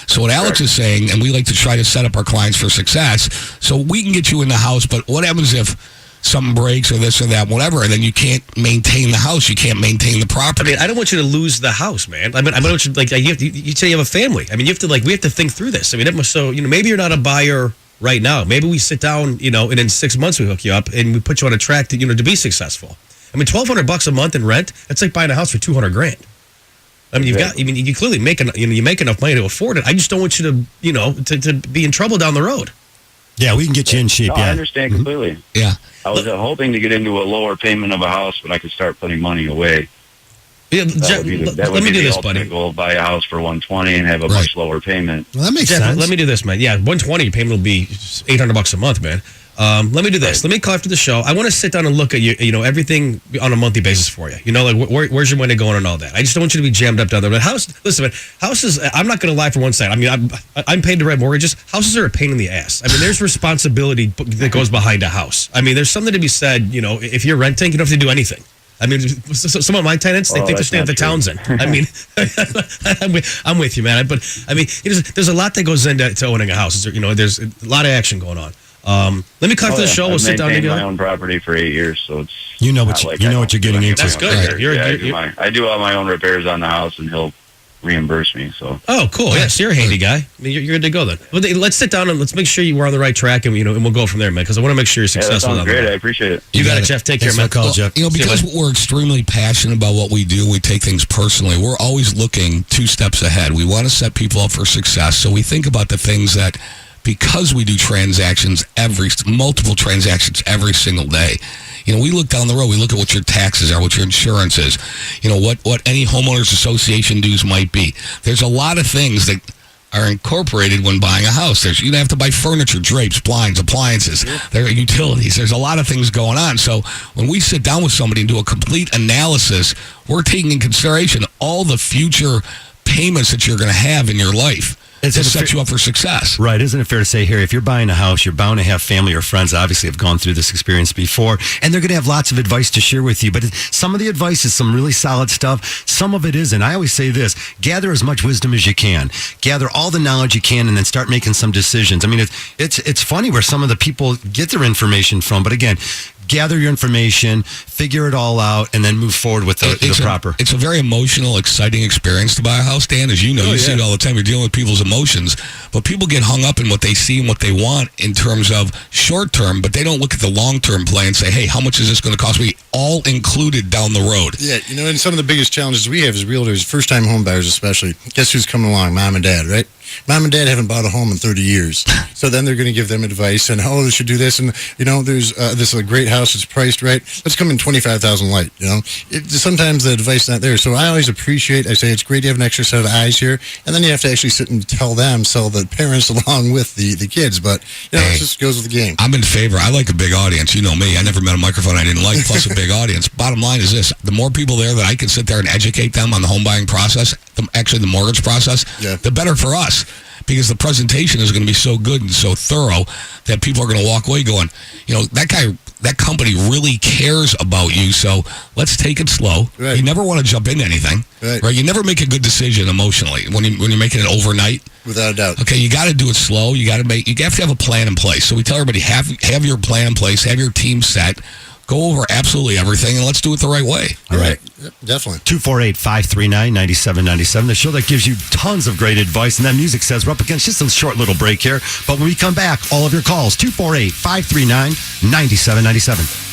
So what Alex is saying, and we like to try to set up our clients for success, so we can get you in the house, but what happens if something breaks or this or that, whatever, and then you can't maintain the house, you can't maintain the property?
I mean, I don't want you to lose the house, man. I mean, I want you you say you have a family. I mean, we have to think through this. I mean, maybe you're not a buyer right now. Maybe we sit down, and in 6 months we hook you up and we put you on a track to, to be successful. I mean, $1,200 a month in rent, that's like buying a house for $200,000. I mean, you clearly make you make enough money to afford it. I just don't want you to, to be in trouble down the road.
Yeah, we can get you in shape.
No, I understand completely.
Yeah.
I was hoping to get into a lower payment of a house, but I could start putting money away.
Yeah,
let me
do this, buddy.
Goal, buy a house for $120 and have a much lower payment.
Well, that makes
Jeff,
sense.
Let me do this, man. Yeah, $120 your payment will be $800 a month, man. Let me do this. Let me call after the show. I want to sit down and look at everything on a monthly basis for you. Like where's your money going and all that. I just don't want you to be jammed up down there. But listen, man, houses. I'm not going to lie for one second. I mean, I'm paid to write mortgages. Houses are a pain in the ass. I mean, there's responsibility that goes behind a house. I mean, there's something to be said. If you're renting, you don't have to do anything. I mean, some of my tenants, they think they're staying at the Townsend. I mean, I'm with you, man. But I mean, there's a lot that goes into owning a house. There's a lot of action going on. Let me cut for the show. We'll sit down
together.
together.
My own property for 8 years, so it's
what you're getting into.
That's good.
Right. I do all my own repairs on the house, and he'll reimburse me. So
cool. Yeah, so you're a handy guy. I mean, you're good to go then. Well, let's sit down and let's make sure we're on the right track, and and we'll go from there, man. Because I want to make sure you're successful.
That sounds great. I appreciate it.
You got it, Jeff. Take care, man.
Jeff.
Because we're extremely passionate about what we do, we take things personally. We're always looking 2 steps ahead. We want to set people up for success, so we think about the things that. Because we do multiple transactions every single day, we look down the road. We look at what your taxes are, what your insurance is, what any homeowners association dues might be. There's a lot of things that are incorporated when buying a house. You have to buy furniture, drapes, blinds, appliances. There are utilities. There's a lot of things going on. So when we sit down with somebody and do a complete analysis, we're taking in consideration all the future payments that you're going to have in your life. To set you up for success.
Right. Isn't it fair to say, Harry, if you're buying a house, you're bound to have family or friends that obviously have gone through this experience before, and they're going to have lots of advice to share with you. But some of the advice is some really solid stuff. Some of it isn't. I always say this, gather as much wisdom as you can. Gather all the knowledge you can and then start making some decisions. I mean, it's funny where some of the people get their information from. But again, gather your information, figure it all out, and then move forward with the proper.
It's a very emotional, exciting experience to buy a house, Dan. As you know, see it all the time. You're dealing with people's emotions. But people get hung up in what they see and what they want in terms of short term, but they don't look at the long-term play and say, hey, how much is this going to cost me? All included down the road.
Yeah, and some of the biggest challenges we have as realtors, first-time home buyers especially, guess who's coming along? Mom and dad, right? Mom and Dad haven't bought a home in 30 years. So then they're going to give them advice and, they should do this. And, there's this is a great house. It's priced right. Let's come in 25,000 light, Sometimes the advice is not there. So I always I say it's great to have an extra set of eyes here. And then you have to actually sit and tell the parents along with the kids. But, it just goes with the game.
I'm in favor. I like a big audience. You know me. I never met a microphone I didn't like, plus a big audience. Bottom line is this. The more people there that I can sit there and educate them on the home buying process, the mortgage process, the better for us. Because the presentation is going to be so good and so thorough that people are going to walk away going, that company really cares about you, so let's take it slow. Right. You never want to jump into anything. Right? You never make a good decision emotionally when you're making it overnight.
Without a doubt.
Okay, you got to do it slow. You have to have a plan in place. So we tell everybody, have your plan in place, have your team set. Go over absolutely everything, and let's do it the right way.
All right.
Yep, definitely.
248-539-9797. The show that gives you tons of great advice, and that music says we're up against just a short little break here. But when we come back, all of your calls, 248-539-9797.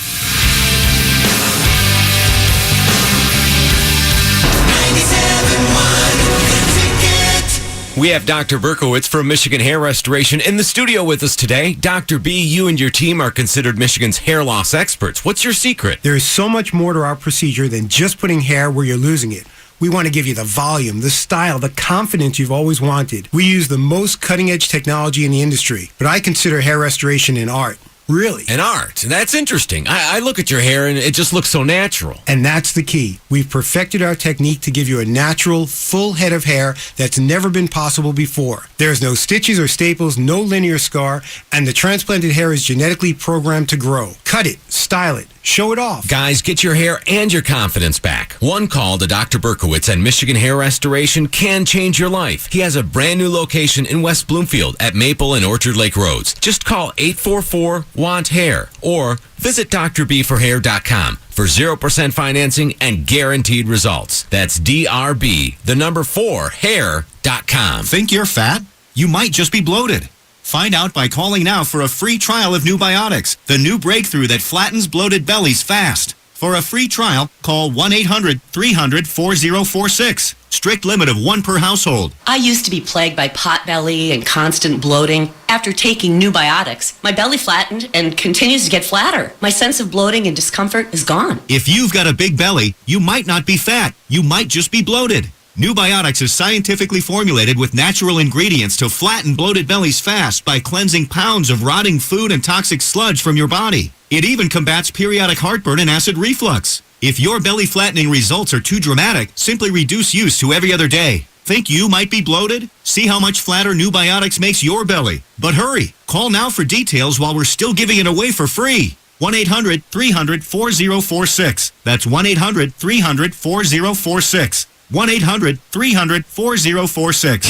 We have Dr. Berkowitz from Michigan Hair Restoration in the studio with us today. Dr. B, you and your team are considered Michigan's hair loss experts. What's your secret?
There is so much more to our procedure than just putting hair where you're losing it. We want to give you the volume, the style, the confidence you've always wanted. We use the most cutting-edge technology in the industry, but I consider hair restoration an art. Really?
An art. That's interesting. I look at your hair and it just looks so natural.
And that's the key. We've perfected our technique to give you a natural, full head of hair that's never been possible before. There's no stitches or staples, no linear scar, and the transplanted hair is genetically programmed to grow. Cut it, style it, show it off.
Guys, get your hair and your confidence back. One call to Dr. Berkowitz and Michigan Hair Restoration can change your life. He has a brand new location in West Bloomfield at Maple and Orchard Lake Roads. Just call 844-WANT-HAIR or visit drbforhair.com for 0% financing and guaranteed results. That's DRB4hair.com.
Think you're fat? You might just be bloated. Find out by calling now for a free trial of New Biotics, the new breakthrough that flattens bloated bellies fast. For a free trial, call 1-800-300-4046. Strict limit of 1 per household.
I used to be plagued by pot belly and constant bloating. After taking New Biotics, my belly flattened and continues to get flatter. My sense of bloating and discomfort is gone.
If you've got a big belly, you might not be fat. You might just be bloated. New Biotics is scientifically formulated with natural ingredients to flatten bloated bellies fast by cleansing pounds of rotting food and toxic sludge from your body. It even combats periodic heartburn and acid reflux. If your belly flattening results are too dramatic, simply reduce use to every other day. Think you might be bloated? See how much flatter New Biotics makes your belly. But hurry, call now for details while we're still giving it away for free. 1-800-300-4046. That's 1-800-300-4046. 1-800-300-4046.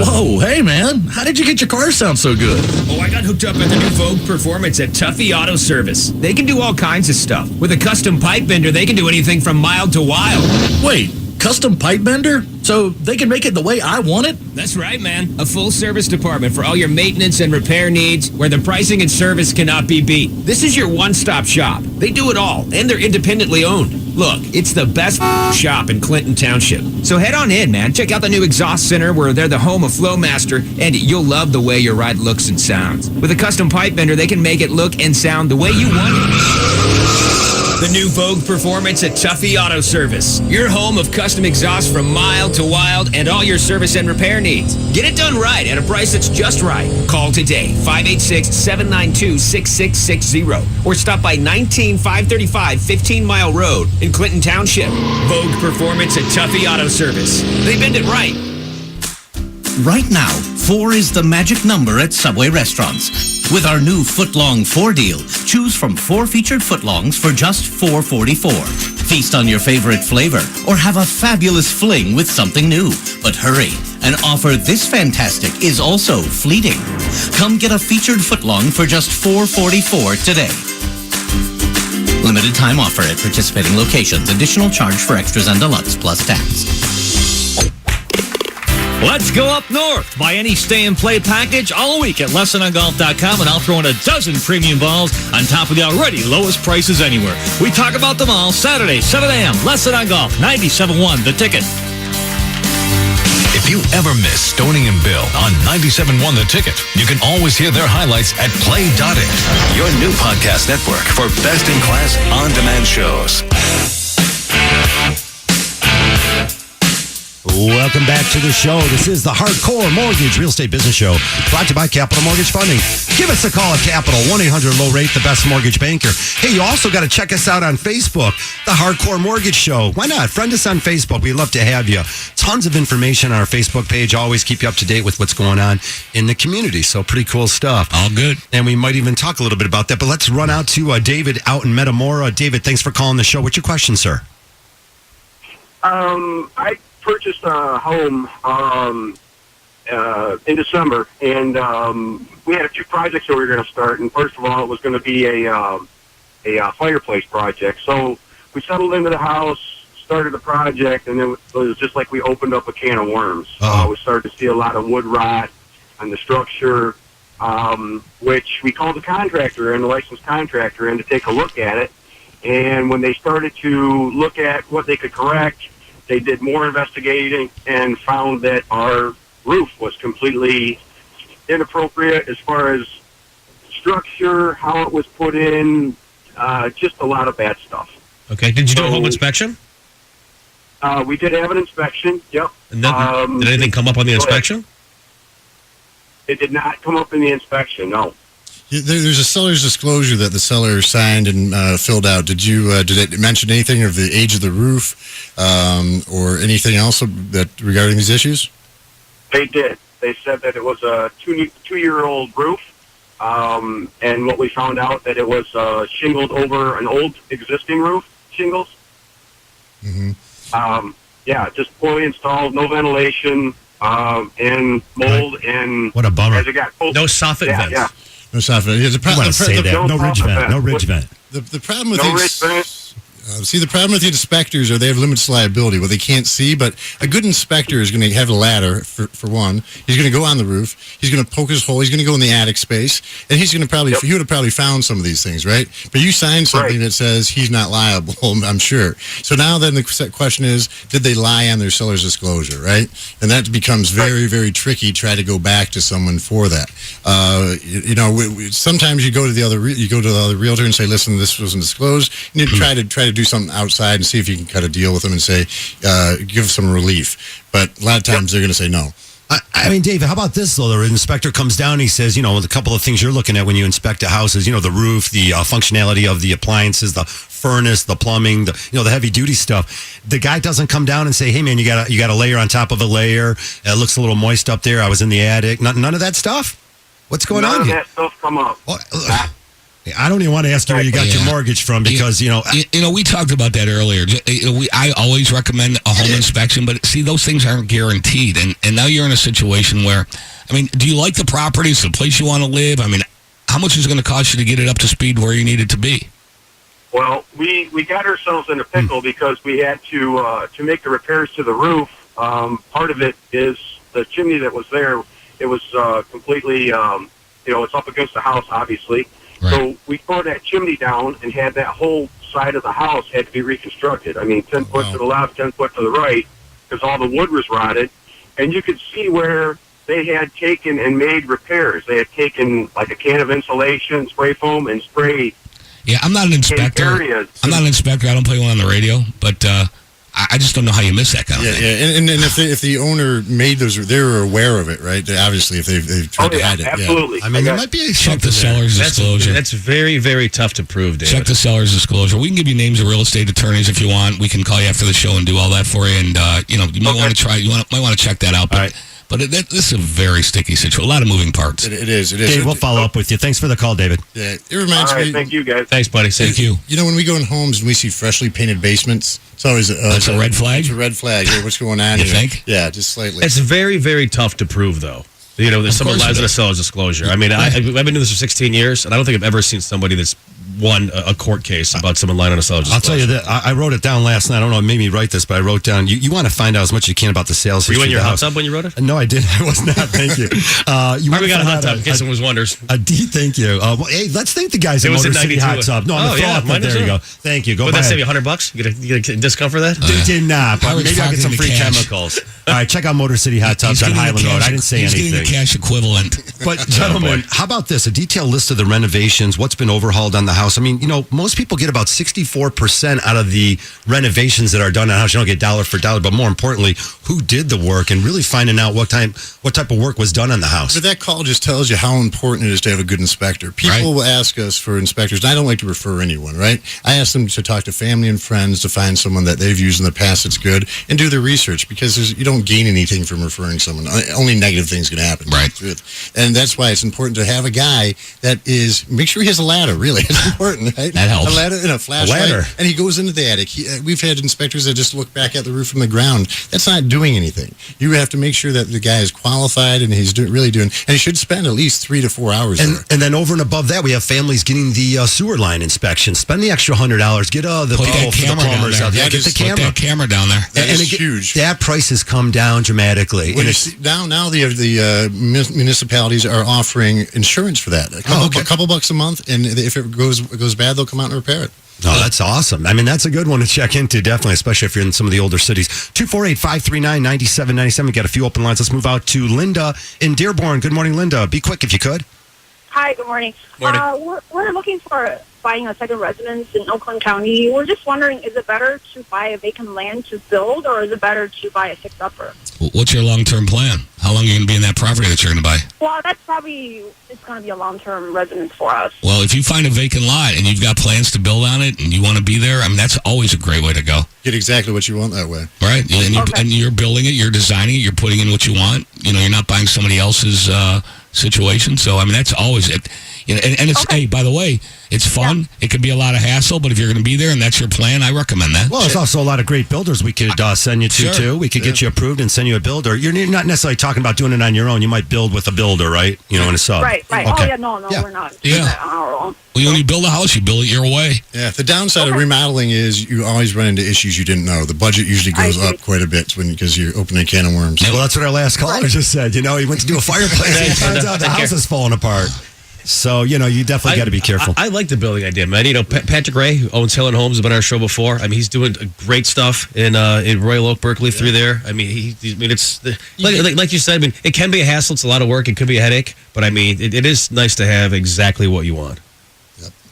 Whoa, hey man, how did you get your car sound so good?
Oh, I got hooked up at the new Vogue Performance at Tuffy Auto Service. They can do all kinds of stuff. With a custom pipe bender, they can do anything from mild to wild.
Wait, custom pipe bender? So they can make it the way I want it?
That's right, man. A full service department for all your maintenance and repair needs, where the pricing and service cannot be beat. This is your one-stop shop. They do it all, and they're independently owned. Look, it's the best shop in Clinton Township. So head on in, man. Check out the new Exhaust Center, where they're the home of Flowmaster, and you'll love the way your ride looks and sounds. With a custom pipe bender, they can make it look and sound the way you want it. The new Vogue Performance at Tuffy Auto Service. Your home of custom exhaust from mild to wild and all your service and repair needs. Get it done right at a price that's just right. Call today, 586-792-6660. Or stop by 19535 15 Mile Road in Clinton Township. Vogue Performance at Tuffy Auto Service. They bend it right.
Right now, 4 is the magic number at Subway restaurants. With our new Footlong 4 deal, choose from 4 featured footlongs for just $4.44. Feast on your favorite flavor or have a fabulous fling with something new. But hurry, an offer this fantastic is also fleeting. Come get a featured footlong for just $4.44 today. Limited time offer at participating locations. Additional charge for extras and deluxe plus tax.
Let's go up north. Buy any stay-and-play package all week at LessonOnGolf.com, and I'll throw in a dozen premium balls on top of the already lowest prices anywhere. We talk about them all Saturday, 7 a.m. Lesson on Golf, 97.1 The Ticket.
If If you ever miss Stoning and Bill on 97.1 The Ticket, you can always hear their highlights at play.it, your new podcast network for best-in-class on-demand shows.
Welcome back to the show. This is the Hardcore Mortgage Real Estate Business Show, brought to you by Capital Mortgage Funding. Give us a call at Capital, 1-800-LOW-RATE, the best mortgage banker. Hey, you also got to check us out on Facebook, the Hardcore Mortgage Show. Why not? Friend us on Facebook. We'd love to have you. Tons of information on our Facebook page. Always keep you up to date with what's going on in the community. So pretty cool stuff.
All good.
And we might even talk a little bit about that. But let's run out to David out in Metamora. David, thanks for calling the show. What's your question, sir?
I purchased a home in December, and we had a few projects that we were going to start. And first of all, it was going to be a fireplace project. So we settled into the house, started the project, and it was just like we opened up a can of worms. We started to see a lot of wood rot on the structure, which we called the contractor and the licensed contractor in to take a look at it. And when they started to look at what they could correct, they did more investigating and found that our roof was completely inappropriate as far as structure, how it was put in, just a lot of bad stuff.
Okay. Did you do a home inspection?
We did have an inspection, yep.
And did anything come up on the inspection?
It did not come up in the inspection, no.
There's a seller's disclosure that the seller signed and filled out. Did it mention anything of the age of the roof or anything else that regarding these issues?
They did. They said that it was a two-year-old roof, and what we found out that it was shingled over an old existing roof, shingles.
Mm-hmm.
Just poorly installed, no ventilation, and mold, and
what a bummer.
As it got cold,
no soffit vents.
Yeah.
No soffit. Yeah,
You want to say that. No ridge vent. No ridge vent.
The problem with
No
these,
ridge vent.
the problem with the inspectors are they have limited liability. Well, they can't see, but a good inspector is going to have a ladder for one. He's going to go on the roof. He's going to poke his hole. He's going to go in the attic space, and he's going to probably he would have probably found some of these things, right? But you signed something that says he's not liable. I'm sure. So now then the question is, did they lie on their seller's disclosure, right? And that becomes very, very tricky. Try to go back to someone for that. Sometimes you go to the other realtor and say, listen, this wasn't disclosed. You need to try to do something outside and see if you can cut a deal with them and say, give some relief. But a lot of times they're going to say no.
I mean, David, how about this, though? The inspector comes down, he says, a couple of things you're looking at when you inspect a house is, the roof, the functionality of the appliances, the furnace, the plumbing, the heavy-duty stuff. The guy doesn't come down and say, hey, man, you got a layer on top of a layer. It looks a little moist up there. I was in the attic. None of that stuff? What's going on here?
None of that stuff come up.
I don't even want to ask you where you got your mortgage from because,
we talked about that earlier. I always recommend a home inspection, but see, those things aren't guaranteed. And now you're in a situation where, do you like the property? Is it the place you want to live? How much is it going to cost you to get it up to speed where you need it to be?
Well, we got ourselves in a pickle because we had to make the repairs to the roof. Part of it is the chimney that was there. It was completely, it's up against the house, obviously. Right. So we tore that chimney down and had that whole side of the house had to be reconstructed. 10 foot to the left, 10 foot to the right, because all the wood was rotted. And you could see where they had taken and made repairs. They had taken like a can of insulation, spray foam, and sprayed.
Yeah, I'm not an inspector. I'm not an inspector. I don't play one on the radio, but I just don't know how you miss that kind of thing.
Yeah, and if the owner made those, they were aware of it, right? Obviously, if they've tried to hide it.
Absolutely.
Yeah.
There might be
check the seller's disclosure.
That's very, very tough to prove, David.
Check the seller's disclosure. We can give you names of real estate attorneys if you want. We can call you after the show and do all that for you. And you might want to try. Might want to check that out. But, all right. But this is a very sticky situation. A lot of moving parts.
It is.
Dave, we'll follow up with you. Thanks for the call, David.
Yeah, it reminds me.
Thank you, guys.
Thanks, buddy.
Thank you.
When we go in homes and we see freshly painted basements, it's always
that's a red flag.
It's a red flag. Hey, what's going on?
You think?
Yeah, just slightly.
It's very, very tough to prove, though. There's someone lies in a seller's disclosure. I've been doing this for 16 years, and I don't think I've ever seen somebody that's won a court case about someone lying on a sales
I'll tell you that I wrote it down last night. I don't know, it made me write this, but I wrote down, you want to find out as much as you can about the sales
Were you
history
in your
of the
hot
house.
tub when you wrote it?
No, I didn't. I was not. Thank you.
We got a hot tub, in case someone wonders.
Thank you. Well, hey, let's thank the guys
It
at
was
Motor
in
City
92.
Hot Tub. No, on the phone.
mine
There
is
you
too.
go. Thank you. Go
Would
buy
that save
it.
you $100? You get a discount for that?
They did not, but
I was
maybe I'll get some
talking
free
to cash.
chemicals. All right, check out Motor City Hot Tubs
He's
on
getting the
Highland Road.
cash-
I didn't say
he's
anything.
getting the cash equivalent.
But gentlemen, how about this? A detailed list of the renovations, what's been overhauled on the house. I mean, most people get about 64% out of the renovations that are done on a house. You don't get dollar for dollar, but more importantly, who did the work and really finding out what type of work was done on the house.
But that call just tells you how important it is to have a good inspector. People will ask us for inspectors, and I don't like to refer anyone, right? I ask them to talk to family and friends to find someone that they've used in the past that's good and do their research, because you don't gain anything from referring someone. Only negative things can happen.
Right.
And that's why it's important to have a guy that make sure he has a ladder, really. It's important, right?
That helps.
A ladder and a flashlight.
ladder.
And he goes into the attic. We've had inspectors that just look back at the roof from the ground. That's not doing anything. You have to make sure that the guy is qualified and he's really doing, and he should spend at least 3 to 4 hours there.
And then over and above that, we have families getting the sewer line inspection. Spend the extra $100. Get the
Put
people
that
for the
camera down
plumbers
there.
out there.
Yeah,
Get the
just put
camera.
That camera down there.
That
And
is huge.
That price has come down dramatically.
Well,
And
you
it's,
see, now the municipalities are offering insurance for that. A couple bucks a month, and if it goes bad, they'll come out and repair it.
oh, that's awesome. I mean, that's a good one to check into, definitely, especially if you're in some of the older cities. 248-539-9797. We got a few open lines. Let's move out to Linda in Dearborn. Good morning, Linda. Be quick if you could.
Hi, good morning. We're looking for buying a second residence in Oakland County. We're just wondering, is it better to buy a vacant land to build, or is it better to buy a fix-upper?
What's your long-term plan? How long are you going to be in that property that you're going to buy?
Well, that's probably, it's going to be a long-term residence for us.
Well, if you find a vacant lot and you've got plans to build on it and you want to be there, I mean, that's always a great way to go.
Get exactly what you want that way.
Right? And you're building it, you're designing it, you're putting in what you want. You're not buying somebody else's situation. So, I mean, that's always it. And it's, hey, by the way, it's fun. Yeah. It could be a lot of hassle, but if you're going to be there and that's your plan, I recommend that.
Well, there's also a lot of great builders we could send you to, too. We could get you approved and send you a builder. You're not necessarily talking about doing it on your own. You might build with a builder, right? In a sub.
Right.
Okay.
Oh, yeah, no, we're not.
Yeah.
On our own.
Well, when you build a house, you build it your way.
Yeah, the downside of remodeling is you always run into issues you didn't know. The budget usually goes up quite a bit because you're opening a can of worms.
Well, that's what our last caller just said. He went to do a fireplace and it turns out the house is falling apart. So, you definitely got to be careful.
I like the building idea, man. Patrick Ray, who owns Hill & Homes, has been on our show before. I mean, he's doing great stuff in Royal Oak, Berkeley, through there. I mean, it's like you said. I mean, it can be a hassle. It's a lot of work. It could be a headache. But I mean, it is nice to have exactly what you want.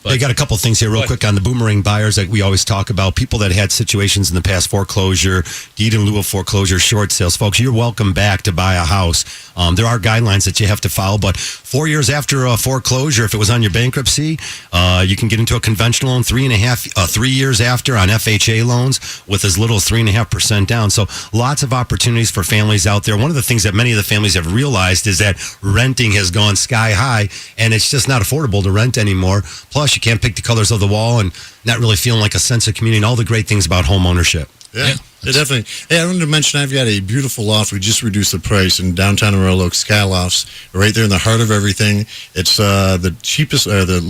They got a couple things here real quick on the boomerang buyers that we always talk about. People that had situations in the past, foreclosure, deed in lieu of foreclosure, short sales. Folks, you're welcome back to buy a house. There are guidelines that you have to follow, but 4 years after a foreclosure, if it was on your bankruptcy, you can get into a conventional loan 3 years after on FHA loans with as little as 3.5% down. So lots of opportunities for families out there. One of the things that many of the families have realized is that renting has gone sky high and it's just not affordable to rent anymore. Plus, you can't pick the colors of the wall and not really feeling like a sense of community and all the great things about home ownership.
Yeah, definitely. Hey, I wanted to mention I've got a beautiful loft. We just reduced the price in downtown Royal Oak, Sky Lofts, right there in the heart of everything. It's the cheapest, the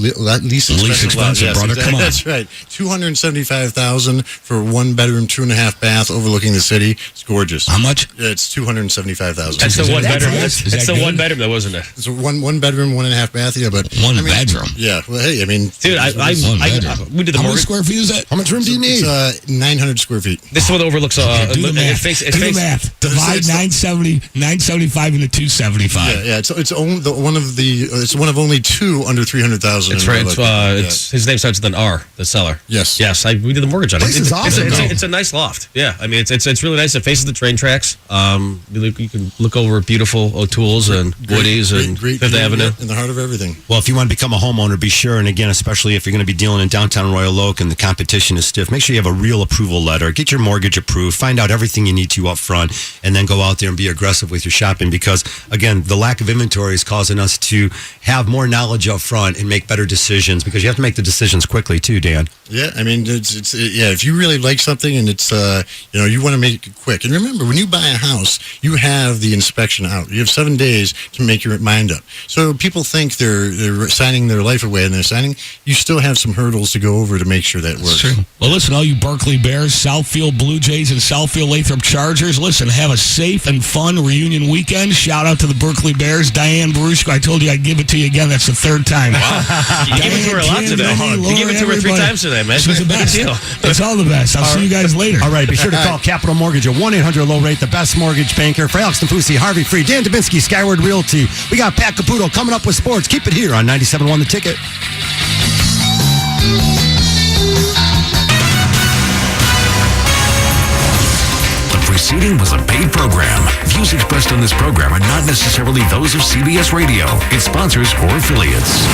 least expensive
expensive,
yes,
brother.
Exactly.
Come on.
That's right. $275,000 for 1 bedroom, 2.5 bath, overlooking the city. It's gorgeous.
How much?
It's $275,000.
That's the one bedroom.
Is
It's
that
the
good?
one bedroom, though, wasn't it?
It's a one bedroom, 1.5 bath. Yeah, but
One bedroom.
Yeah. Well, hey, I mean,
Dude, we did the
How many
mortgage.
square feet is that?
How much room do you need?
It's 900 square feet.
This one overlooks.
Do the math.
It
Do the math. Divide 975 into 275.
Yeah. It's one of only two under 300,000.
It's right. It's his name starts with an R. The seller.
Yes.
We did the mortgage on it.
Place is awesome,
It's a nice loft. Yeah, I mean it's really nice. It faces the train tracks. You can look over beautiful O'Toole's and Woody's and Fifth Avenue.
In the heart of everything.
Well, if you want to become a homeowner, be sure, and again, especially if you're going to be dealing in downtown Royal Oak and the competition is stiff, make sure you have a real approval letter. Get your mortgage approved approved. Find out everything you need to up front, and then go out there and be aggressive with your shopping, because, again, the lack of inventory is causing us to have more knowledge up front and make better decisions, because you have to make the decisions quickly too, Dan.
Yeah, I mean, if you really like something and it's, you want to make it quick. And remember, when you buy a house, you have the inspection out. You have 7 days to make your mind up. So people think they're signing their life away and they're signing. You still have some hurdles to go over to make sure that works.
True. Well, listen, all you Berkeley Bears, Southfield Blue Jays, and Southfield Lathrop Chargers, listen, have a safe and fun reunion weekend. Shout out to the Berkeley Bears. Diane Barushko, I told you I'd give it to you again. That's the third time.
Wow. You gave it to her a lot today. You gave it to her 3 times today, man.
She's the best. It's all the best. I'll see you guys later.
All right, be sure to call Capital Mortgage at 1-800-LOW-RATE, the best mortgage banker. For Alex Nafusi, Harvey Free, Dan Dubinsky, Skyward Realty. We got Pat Caputo coming up with sports. Keep it here on 97.1 The Ticket.
The preceding was a paid program. Views expressed on this program are not necessarily those of CBS Radio, its sponsors, or affiliates.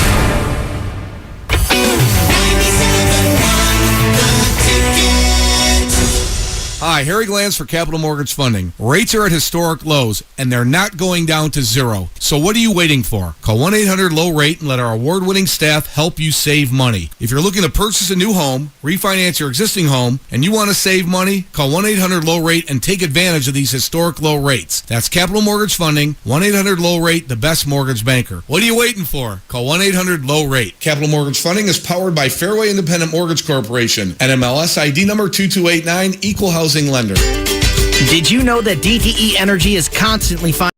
Hi, Harry Glanz for Capital Mortgage Funding. Rates are at historic lows, and they're not going down to zero. So what are you waiting for? Call 1-800-LOW-RATE and let our award-winning staff help you save money. If you're looking to purchase a new home, refinance your existing home, and you want to save money, call 1-800-LOW-RATE and take advantage of these historic low rates. That's Capital Mortgage Funding, 1-800-LOW-RATE, the best mortgage banker. What are you waiting for? Call 1-800-LOW-RATE. Capital Mortgage Funding is powered by Fairway Independent Mortgage Corporation, NMLS ID number 2289, Equal Housing Lender.
Did you know that DTE Energy is constantly finding